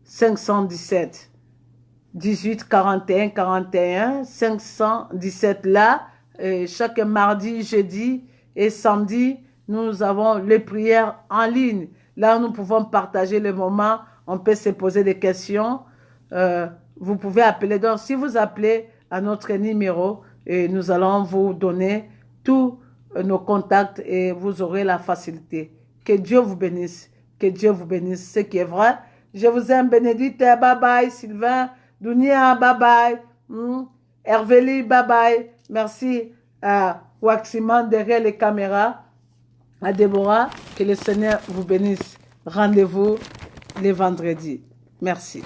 517. 18 41 41 517. Là, chaque mardi, jeudi et samedi, nous avons les prières en ligne. Là, nous pouvons partager le moment. On peut se poser des questions. Vous pouvez appeler. Donc, si vous appelez à notre numéro, nous allons vous donner tous nos contacts et vous aurez la facilité. Que Dieu vous bénisse. Que Dieu vous bénisse. Ce qui est vrai. Je vous aime, Bénédicte. Bye bye. Sylvain. Dunia. Bye bye. Hervélie. Bye bye. Merci à Waximan derrière les caméras. À Déborah. Que le Seigneur vous bénisse. Rendez-vous les vendredis. Merci.